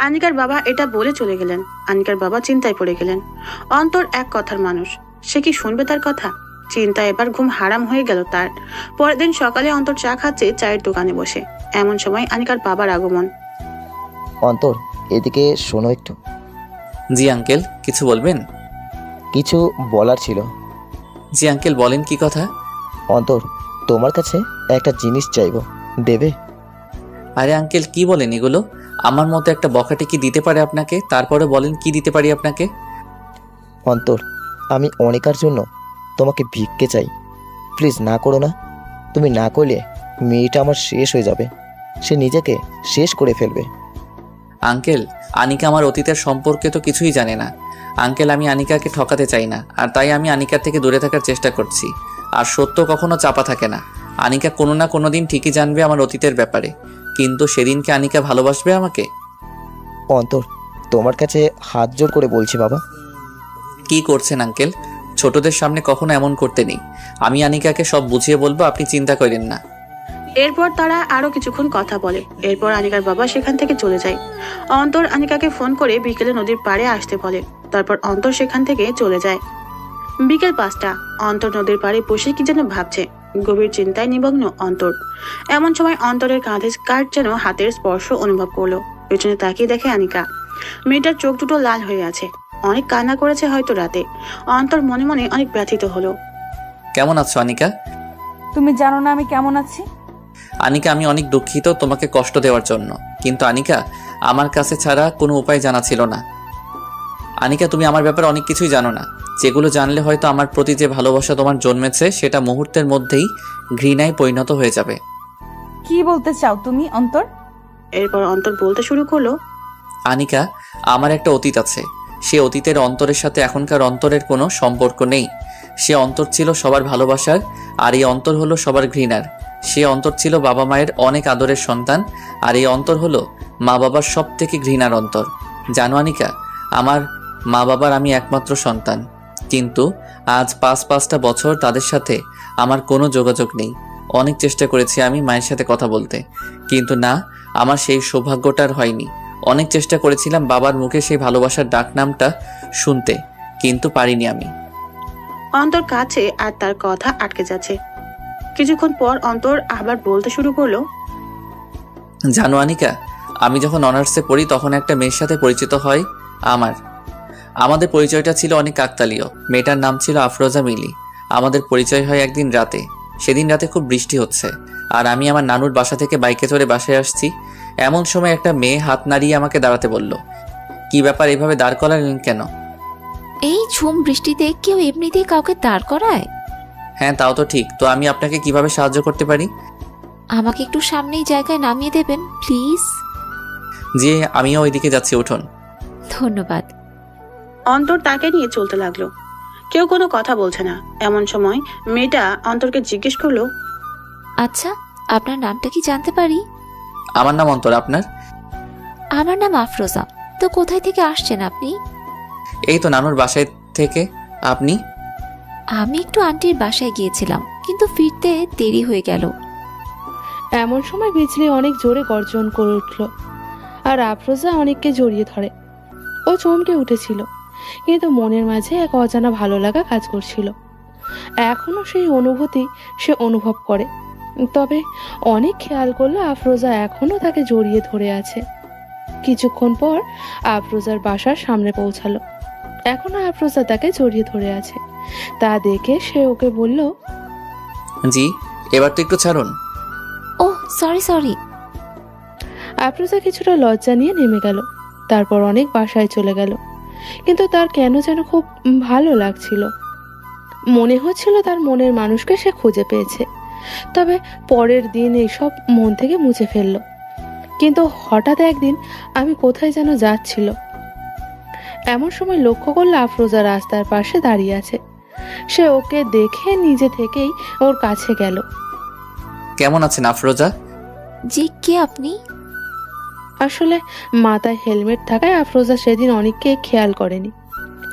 [SPEAKER 3] আনিকার বাবা এটা বলে চলে গেলেন। আনিকার বাবা চিন্তায় পড়ে গেলেন। অন্তর এক কথার মানুষ, সে কি শুনবে তার কথা? চিন্তায় এবার ঘুম হারাম হয়ে গেল তার। পরের দিন সকালে অন্তর চা খাচ্ছে চায়ের দোকানে বসে। এমন সময় আনিকার বাবার আগমন।
[SPEAKER 9] অন্তর, এদিকে শোনো একটু।
[SPEAKER 1] জি আঙ্কেল, কিছু বলবেন?
[SPEAKER 9] কিছু বলার ছিল।
[SPEAKER 1] জি আঙ্কেল, বলেন কি কথা?
[SPEAKER 9] অন্তর, তোমার কাছে একটা জিনিস চাইবো, দেবে?
[SPEAKER 1] আরে আঙ্কেল, কি বলেন এগুলো? আমার মতো একটা বখাটে কি দিতে পারে আপনাকে? তারপরে বলেন কি দিতে পারি আপনাকে।
[SPEAKER 9] অন্তর, আমি অনিকার জন্য তোমাকে ভিক্ষে চাই, প্লিজ না করো না। তুমি না করলে মেয়েটা আমার শেষ হয়ে যাবে, সে নিজেকে শেষ করে ফেলবে।
[SPEAKER 1] আঙ্কেল, আনিকা আমার অতীতের সম্পর্কে তো কিছুই জানে না। আঙ্কেল, আমি আনিকাকে ঠকাতে চাই না, আর তাই আমি আনিকার থেকে দূরে থাকার চেষ্টা করছি। আর সত্য কখনো চাপা থাকে না। আনিকা কোনো না কোনো দিন ঠিকই জানবে আমার অতীতের ব্যাপারে, কিন্তু সেদিনকে আনিকা ভালোবাসবে আমাকে?
[SPEAKER 9] অন্তর, তোমার কাছে হাত জোর করে বলছি বাবা।
[SPEAKER 1] কি করছেন আঙ্কেল? ছোটদের সামনে কখনো এমন করতে নেই। আমি আনিকাকে সব বুঝিয়ে বলবো, আপনি চিন্তা করেন না।
[SPEAKER 3] এরপর তারা আরো কিছুক্ষণ কথা বলে। এরপর আনিকার বাবা সেখান থেকে চলে যায়। অন্তর আনিকাকে ফোন করে বিকেলে নদীর পাড়ে আসতে বলে। তারপর অন্তর সেখান থেকে চলে যায়। বিকেল 5টা। অন্তর নদীর পাড়ে বসে কি যেন ভাবছে। গভীর চিন্তায় নিমগ্ন অন্তর। এমন সময় অন্তরের কাঁধে কার যেন হাতের স্পর্শ অনুভব করলো। পেছনে তাকিয়ে দেখে আনিকা। মেয়েটার চোখ দুটো লাল হয়ে আছে। অনেক কান্না করেছে হয়তো রাতে। অন্তর মনে মনে অনেক ব্যথিত হলো।
[SPEAKER 1] কেমন আছো আনিকা?
[SPEAKER 5] তুমি জানো না আমি কেমন আছি।
[SPEAKER 1] আনিকা, আমি অনেক দুঃখিত তোমাকে কষ্ট দেওয়ার জন্য, কিন্তু আনিকা, আমার কাছে ছাড়া কোনো উপায় জানা ছিল না। আনিকা, তুমি আমার ব্যাপারে অনেক কিছুই জানো না। যেগুলো জানলে হয়তো আমার প্রতি যে ভালোবাসা তোমার জন্মেছে সেটা মুহূর্তের মধ্যেই ঘৃণায় পরিণত হয়ে যাবে।
[SPEAKER 5] কি বলতে চাও তুমি অন্তর?
[SPEAKER 3] এরপর অন্তর বলতে শুরু করলো,
[SPEAKER 1] আনিকা, আমার একটা অতীত আছে। সে অতীতের অন্তরের সাথে এখনকার অন্তরের কোনো সম্পর্ক নেই। সে অন্তর ছিল সবার ভালোবাসার, আর এই অন্তর হলো সবার ঘৃণার। সে অন্তর ছিল বাবা মায়ের অনেক আদরের সন্তান, আর এই অন্তর হলো মা বাবার সব থেকে ঘৃণার অন্তর। জানো আনিকা, আমার মা বাবার আমি একমাত্র সন্তান, কিন্তু আজ ৫টা বছর তাদের সাথে আমার কোনো যোগাযোগ নেই। অনেক চেষ্টা করেছি আমি মায়ের সাথে কথা বলতে, কিন্তু না, আমার সেই সৌভাগ্যটার হয়নি। অনেক চেষ্টা করেছিলাম বাবার মুখে সেই ভালোবাসার ডাক নামটা শুনতে, কিন্তু পারিনি আমি।
[SPEAKER 3] অন্তর কাছে আর তার কথা আটকে যাচ্ছে। কিছুক্ষণ পর অন্তর আবার বলতে শুরু করলো,
[SPEAKER 1] জানো আনিকা, আমি যখন অনার্সে পড়ি তখন একটা মেয়ের সাথে পরিচিত হয় আমাদের পরিচয়টা ছিল অনেক কাকতালীয়। মেয়েটার নাম ছিল আফরোজা মিলি। আমাদের পরিচয় হয় একদিন রাতে। সেদিন রাতে খুব বৃষ্টি হচ্ছে, আর আমি আমার নানুর বাসা থেকে বাইকে চড়ে বাসায় আসছি। এমন সময় একটা মেয়ে হাত নাড়িয়ে আমাকে দাঁড়াতে বলল। কি ব্যাপার, এভাবে দাঁড় করালেন কেন?
[SPEAKER 17] এই ঝুম বৃষ্টিতে কেউ এমনিতেই কাউকে দাঁড় করায়?
[SPEAKER 1] হ্যাঁ, তাও তো ঠিক। তো আমি আপনাকে কিভাবে সাহায্য করতে পারি?
[SPEAKER 17] আমাকে একটু সামনেই জায়গায় নামিয়ে দেবেন প্লিজ।
[SPEAKER 1] জি, আমিও ওইদিকে যাচ্ছি, উঠুন।
[SPEAKER 17] ধন্যবাদ।
[SPEAKER 3] অন্তর তাকে নিয়ে চলতে লাগলো। কেউ কোনো কথা বলছে না। এমন সময় মেয়েটা অন্তরকে জিজ্ঞেস করলো,
[SPEAKER 17] আচ্ছা, আপনার নামটা কি জানতে পারি?
[SPEAKER 1] আমার নাম অন্তর, আপনার?
[SPEAKER 17] আমার নাম আফরোজা। তো কোথায় থেকে আসছেন আপনি?
[SPEAKER 1] এই তো নানুর বাসায় থেকে। আপনি?
[SPEAKER 17] আমি একটু আন্টির বাসায় গিয়েছিলাম, কিন্তু ফিরতে দেরি হয়ে গেল।
[SPEAKER 18] এমন সময় বিজলি অনেক জোরে গর্জন করে উঠল, আর আফরোজা অনেককে জড়িয়ে ধরে। ও চমকে উঠেছিল, কিন্তু মনের মাঝে এক অজানা ভালো লাগা কাজ করছিল। এখনো সেই অনুভূতি সে অনুভব করে, তবে অনেক খেয়াল করলে আফরোজা এখনো তাকে জড়িয়ে ধরে আছে। কিছুক্ষণ পর আফরোজার বাসার সামনে পৌঁছালো। এখনো আফরোজা তাকে জড়িয়ে ধরে আছে। তা দেখে সে ওকে বলল,
[SPEAKER 1] জি, এবার তো একটু ছাড়ুন।
[SPEAKER 17] Oh sorry.
[SPEAKER 18] আফরোজা কিছুটা লজ্জা নিয়ে নেমে গেল। তারপর অনেক বাসায় চলে গেল, কিন্তু তার কেন যেন খুব ভালো লাগছিল। মনে হচ্ছিল তার মনের মানুষকে সে খুঁজে পেয়েছে। তবে পরের দিন এইসব মন থেকে মুছে ফেলল। কিন্তু হঠাৎ একদিন আমি কোথায় যেন যাচ্ছিল, এমন সময় লক্ষ্য করলে আফরোজা রাস্তার পাশে দাঁড়িয়ে আছে। সে ওকে দেখে নিজে থেকেই ওর কাছে গেল।
[SPEAKER 1] কেমন আছেন আফরোজা?
[SPEAKER 17] জি, কে আপনি?
[SPEAKER 18] আসলে মাথায় হেলমেট থাকায় আফরোজা সেদিন অনেককে খেয়াল করেনি।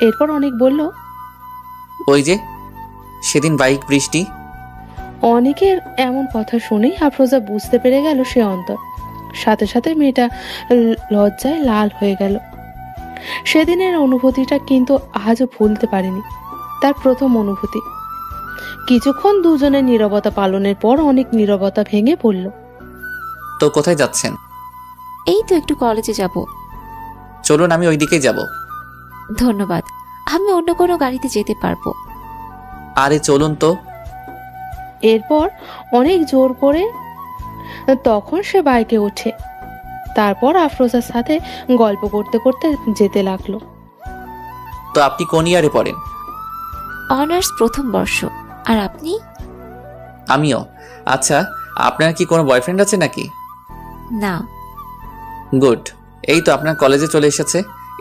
[SPEAKER 18] এরপর অনেক বলল,
[SPEAKER 1] ওই যে সেদিন বাইক বৃষ্টি।
[SPEAKER 18] অনেকের এমন কথা শুনেই আফরোজা বুঝতে পেরে গেল সে অন্তর। সাথে সাথে মেয়েটা লজ্জায় লাল হয়ে গেল। সেদিনের অনুভূতিটা কিন্তু আজও ভুলতে পারেনি, তার প্রথম অনুভূতি। কিছুক্ষণ দুজনের নীরবতা পালনের পর অনেক নীরবতা ভেঙে পড়ল।
[SPEAKER 1] তো কোথায় যাচ্ছেন?
[SPEAKER 17] এই তো একটু কলেজে যাব।
[SPEAKER 1] চলুন, আমি ওইদিকেই যাব।
[SPEAKER 17] ধন্যবাদ, আমি অন্য কোনো গাড়িতে যেতে পারবো।
[SPEAKER 1] আরে চলুন তো।
[SPEAKER 18] এরপর অনেক জোর করে তখন সে বাইকে ওঠে। তারপর আফরোজার সাথে গল্প করতে করতে যেতে লাগলো।
[SPEAKER 1] তো আপনি কোন ইয়ারে পড়েন?
[SPEAKER 17] অনার্স প্রথম বর্ষ। আর আপনি?
[SPEAKER 1] আমিও। আচ্ছা, আপনার কি কোনো বয়ফ্রেন্ড আছে নাকি?
[SPEAKER 17] না।
[SPEAKER 1] গুড। এই তো আপনার কলেজে চলে এসেছে।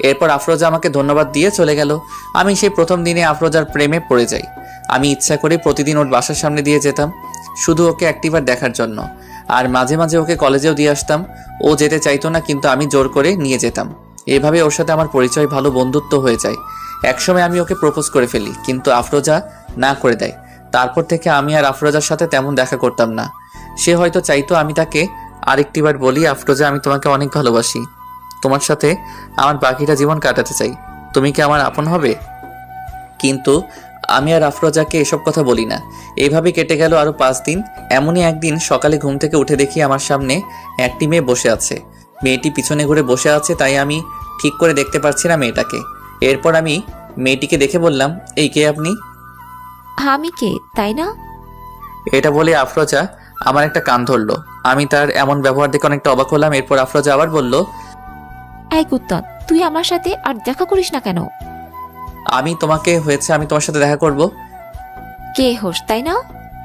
[SPEAKER 1] এরপর আফরোজা আমাকে ধন্যবাদ দিয়ে চলে গেল। আমি সেই প্রথম দিনে আফরোজার প্রেমে পড়ে যাই। আমি ইচ্ছা করে প্রতিদিন ওর বাসার সামনে দিয়ে যেতাম, শুধু ওকে একটিবার দেখার জন্য। আর মাঝে মাঝে ওকে কলেজেও দিয়ে আসতাম। ও যেতে চাইতো না, কিন্তু আমি জোর করে নিয়ে যেতাম। এভাবে ওর সাথে আমার পরিচয়, ভালো বন্ধুত্ব হয়ে যায়। একসময় আমি ওকে প্রপোজ করে ফেলি, কিন্তু আফরোজা না করে দেয়। তারপর থেকে আমি আর আফরোজার সাথে তেমন দেখা করতাম না। সে হয়তো চাইতো আমি তাকে আরেকটিবার বলি, আফরোজা, আমি তোমাকে অনেক ভালোবাসি। তোমার সাথে আমার বাকিটা জীবন কাটাতে চাই। তুমি কি আমার আপন হবে? কিন্তু আমি আর আফরোজাকে এসব কথা বলি না। এইভাবে কেটে গেল আরো 5 দিন। এমনই একদিন সকালে ঘুম থেকে উঠে দেখি আমার সামনে একটি মেয়ে বসে আছে। মেয়েটি পিছনে ঘুরে বসে আছে, তাই আমি ঠিক করে দেখতে পারছি না মেয়েটাকে। এরপর আমি মেয়েটিকে দেখে বললাম, এই কে আপনি?
[SPEAKER 17] আমি কে, তাই না?
[SPEAKER 1] এটা বলে আফরোজা আমার একটা কান ধরলো। আমি তার এমন ব্যবহার দেখে অনেকটা অবাক হলাম। এরপর আফরোজা আবার বলল,
[SPEAKER 17] এই কুত্তন, তুই আমার সাথে আর দেখা করিস না কেন?
[SPEAKER 1] আমি তোমার সাথে দেখা করব।
[SPEAKER 17] কে হোস তাই না?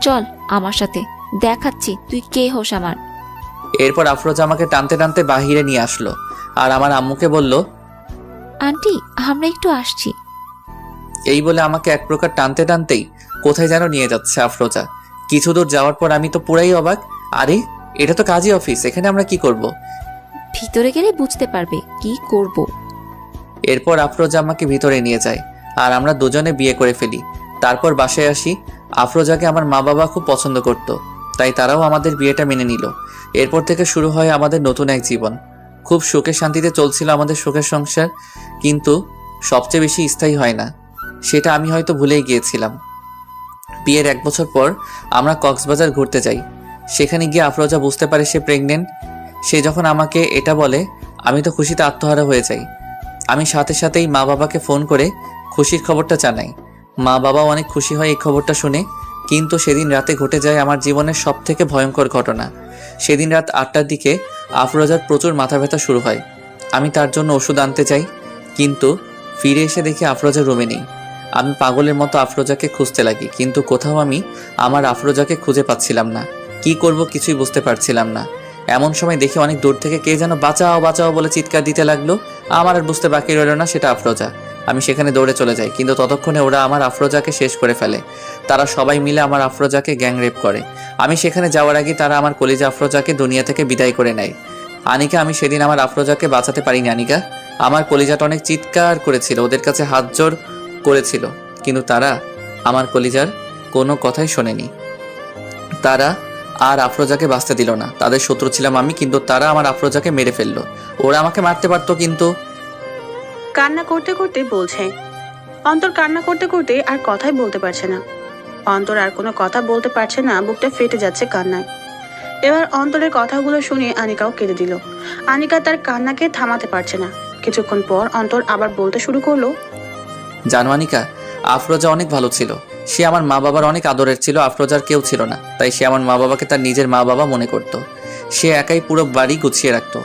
[SPEAKER 17] চল আমার সাথে, দেখাচ্ছি তুই কে হোস আমার।
[SPEAKER 1] এরপর আফরোজা আমাকে টানতে টানতে বাহিরে নিয়ে আসলো আর আমার আম্মুকে বলল,
[SPEAKER 17] আন্টি আমরা একটু আসছি।
[SPEAKER 1] এই বলে আমাকে এক প্রকার টানতে টানতেই কোথায় যেন নিয়ে যাচ্ছে আফরোজা। কিছু দূর যাওয়ার পর আমি তো পুরাই অবাক। আরে এটা তো কাজী অফিস, এখানে আমরা কি করব?
[SPEAKER 17] ভিতরে গেলে বুঝতে পারবে কি করব।
[SPEAKER 1] এরপর আফরোজা আমাকে ভিতরে নিয়ে যায় আর আমরা দুজনে বিয়ে করে ফেলি। তারপর বাসায় আসি। আফরোজাকে আমার মা বাবা খুব পছন্দ করত, তাই তারাও আমাদের বিয়েটা মেনে নিল। এরপর থেকে শুরু হয় আমাদের নতুন এক জীবন। খুব সুখে শান্তিতে চলছিল আমাদের সুখের সংসার, কিন্তু সবচেয়ে বেশি স্থায়ী হয় না, সেটা আমি হয়তো ভুলেই গিয়েছিলাম। বিয়ের 1 বছর পর আমরা কক্সবাজার ঘুরতে যাই। সেখানে গিয়ে আফরোজা বুঝতে পারে সে প্রেগনেন্ট। সে যখন আমাকে এটা বলে আমি তো খুশিতে আত্মহারা হয়ে যাই। আমি সাথে সাথেই মা বাবাকে ফোন করে খুশির খবরটা জানাই। মা বাবাও অনেক খুশি হয় এই খবরটা শুনে। কিন্তু সেদিন রাতে ঘটে যায় আমার জীবনের সবথেকে ভয়ঙ্কর ঘটনা। সেদিন রাত 8টার দিকে আফরোজার প্রচুর মাথা ব্যথা শুরু হয়। আমি তার জন্য ওষুধ আনতে চাই, কিন্তু ফিরে এসে দেখি আফরোজা রুমে নেই। আমি পাগলের মতো আফরোজাকে খুঁজতে লাগি, কিন্তু কোথাও আমি আমার আফরোজাকে খুঁজে পাচ্ছিলাম না। কি করব কিছুই বুঝতে পারছিলাম না। এমন সময় দেখি অনেক দূর থেকে কে যেন বাঁচাও বাঁচাও বলে চিৎকার দিতে লাগলো। আমার আর বুঝতে বাকি রইল না সেটা আফরোজা। আমি সেখানে দৌড়ে চলে যাই, কিন্তু ততক্ষণে ওরা আমার আফরোজাকে শেষ করে ফেলে। তারা সবাই মিলে আমার আফরোজাকে গ্যাংরেপ করে। আমি সেখানে যাওয়ার আগে তারা আমার কলিজা আফরোজাকে দুনিয়া থেকে বিদায় করে নেয়। আনিকা, আমি সেদিন আমার আফরোজাকে বাঁচাতে পারিনি। আনিকা, আমার কলিজাটা অনেক চিৎকার করেছিল, ওদের কাছে হাত জোর করেছিল, কিন্তু তারা আমার কলিজার কোনো কথাই শোনেনি। তারা আর আফরোজাকে বাঁচতে দিল না। তাদের শত্রু ছিলাম আমি, কিন্তু তারা আমার আফরোজাকে মেরে ফেললো। ওরা আমাকে মারতে পারতো, কিন্তু
[SPEAKER 3] কান্না করতে করতে বলছে। অন্তর কান্না করতে করতে আর কথাই বলতে পারছে না। অন্তর আর কোনো কথা বলতে পারছে না, বুকটা ফেটে যাচ্ছে কান্নায়। এবার অন্তরের কথাগুলো শুনে আনিকাও কেঁদে দিল। আনিকা তার কান্নাকে থামাতে পারছে না। কিছুক্ষণ পর অন্তর আবার বলতে শুরু করলো,
[SPEAKER 1] জানো আনিকা, আফরোজা অনেক ভালো ছিল। সে আমার মা বাবার অনেক আদরের ছিল। আফরোজার কেউ ছিল না, তাই সে আমার মা বাবাকে তার নিজের মা বাবা মনে করত। সে একাই পুরো বাড়ি গুছিয়ে রাখত।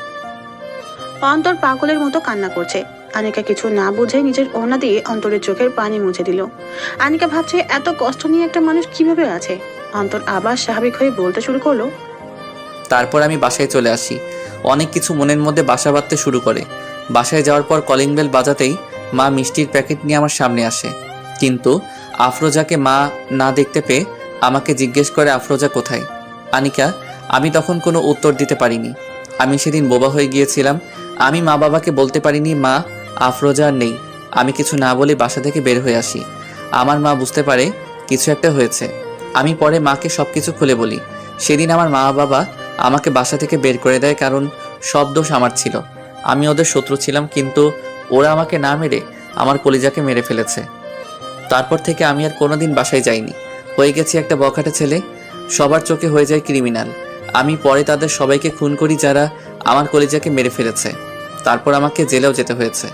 [SPEAKER 3] অন্তর পাগলের মতো কান্না করছে। আনিকা কিছু না বুঝে নিজের ওড়না দিয়ে অন্তরের চোখের পানি মুছে দিল। আনিকা ভাবছে এত কষ্ট নিয়ে একটা মানুষ কিভাবে আছে। অন্তর আবার স্বাভাবিক হয়ে বলতে শুরু করলো,
[SPEAKER 1] তারপর আমি বাসায় চলে আসি। অনেক কিছু মনের মধ্যে বাসা বাঁধতে শুরু করে। বাসায় যাওয়ার পর কলিং বেল বাজাতেই মা মিষ্টির প্যাকেট নিয়ে আমার সামনে আসে, কিন্তু আফরোজাকে মা না দেখতে পেয়ে আমাকে জিজ্ঞেস করে আফরোজা কোথায়। আনিকা, আমি তখন কোনো উত্তর দিতে পারিনি। আমি সেদিন বোবা হয়ে গিয়েছিলাম। আমি মা বাবাকে বলতে পারিনি মা আফরোজা আর নেই। আমি কিছু না বলে বাসা থেকে বের হয়ে আসি। আমার মা বুঝতে পারে কিছু একটা হয়েছে। আমি পরে মাকে সব কিছু খুলে বলি। সেদিন আমার মা বাবা আমাকে বাসা থেকে বের করে দেয়, কারণ সব দোষ আমার ছিল। আমি ওদের শত্রু ছিলাম, কিন্তু ওরা আমাকে না মেরে আমার কলিজাকে মেরে ফেলেছে। তারপর থেকে আমি আর কোনোদিন বাসায় যাইনি। হয়ে গেছি একটা বখাটে ছেলে। সবার চোখে হয়ে যায় ক্রিমিনাল। আমি পরে তাদের সবাইকে খুন করি যারা আমার কলিজাকে মেরে ফেলেছে। তারপর আমাকে জেলেও যেতে হয়েছে।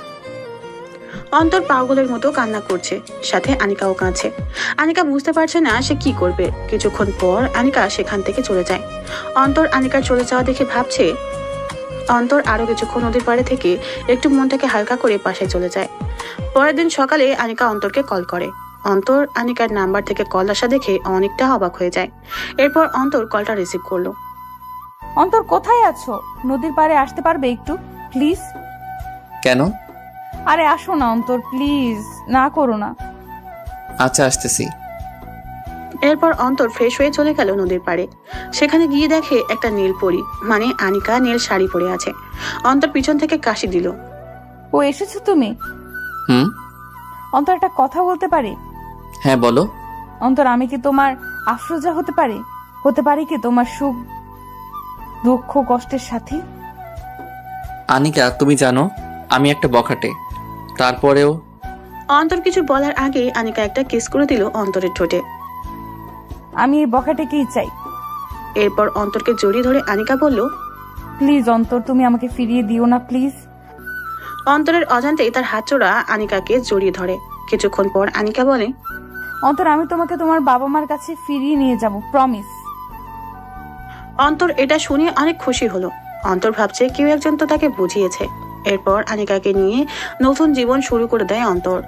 [SPEAKER 3] অন্তর পাগলের মতো কান্না করছে, সাথে আনিকাও কাঁদছে। আনিকা বুঝতে পারছে না সে কি করবে। কিছুক্ষণ পর আনিকা সেখান থেকে চলে যায়। অন্তর আনিকার চলে যাওয়া দেখে ভাবছে। অন্তর আরো কিছুক্ষণ নদীর পাড়ে থেকে একটু মনটাকে হালকা করে বাসায় চলে যায়। পরের দিন সকালে আনিকা অন্তরকে কল করে। অন্তর আনিকার নাম্বার থেকে কল আসা দেখে অনেকটা অবাক হয়ে যায়। এরপর অন্তর কলটা রিসিভ করলো।
[SPEAKER 5] অন্তর কোথায় আছো? নদীর পাড়ে আসতে পারবে একটু প্লিজ?
[SPEAKER 1] কেন?
[SPEAKER 5] আরে আসো না অন্তর, প্লিজ, না করো না।
[SPEAKER 1] আচ্ছা, আসতেছি।
[SPEAKER 3] এরপর অন্তর ফ্রেশ হয়ে চলে গেল নদীর পাড়ে। সেখানে গিয়ে দেখে একটা নীল পরী, মানে আনিকা নীল শাড়ি পরে আছে। অন্তর পিছন থেকে কাশি দিল।
[SPEAKER 5] ও এসেছো তুমি? অন্তর একটা কথা বলতে পারি?
[SPEAKER 1] হ্যাঁ বলো।
[SPEAKER 5] অন্তর, আমি কি তোমার আফরোজা হতে পারি? হতে পারি কি তোমার সুখ দুঃখ কষ্টের সাথী?
[SPEAKER 1] আনিকা, তুমি জানো আমি একটা বখাটে, তারপরেও।
[SPEAKER 3] অন্তর কিছু বলার আগে আনিকা একটা কিস করে দিল অন্তরের ঠোঁটে।
[SPEAKER 5] আমি এই বখাটেকেই চাই।
[SPEAKER 3] এরপর অন্তরকে জড়িয়ে ধরে আনিকা বলল,
[SPEAKER 5] প্লিজ অন্তর, তুমি আমাকে ফিরিয়ে দিও না প্লিজ।
[SPEAKER 3] অন্তরের অজান্তেই তার হাত জোড়া আনিকাকে জড়িয়ে ধরে। কিছুক্ষণ পর আনিকা বলে,
[SPEAKER 5] অন্তর, আমি তোমাকে তোমার বাবা মার কাছে ফিরিয়ে নিয়ে যাব, প্রমিস।
[SPEAKER 3] অন্তর এটা শুনে অনেক খুশি হলো। অন্তর ভাবছে কেউ একজন তো তাকে বুঝিয়েছে। এরপর আনিকাকে নিয়ে নতুন জীবন শুরু করে দেয় অন্তর।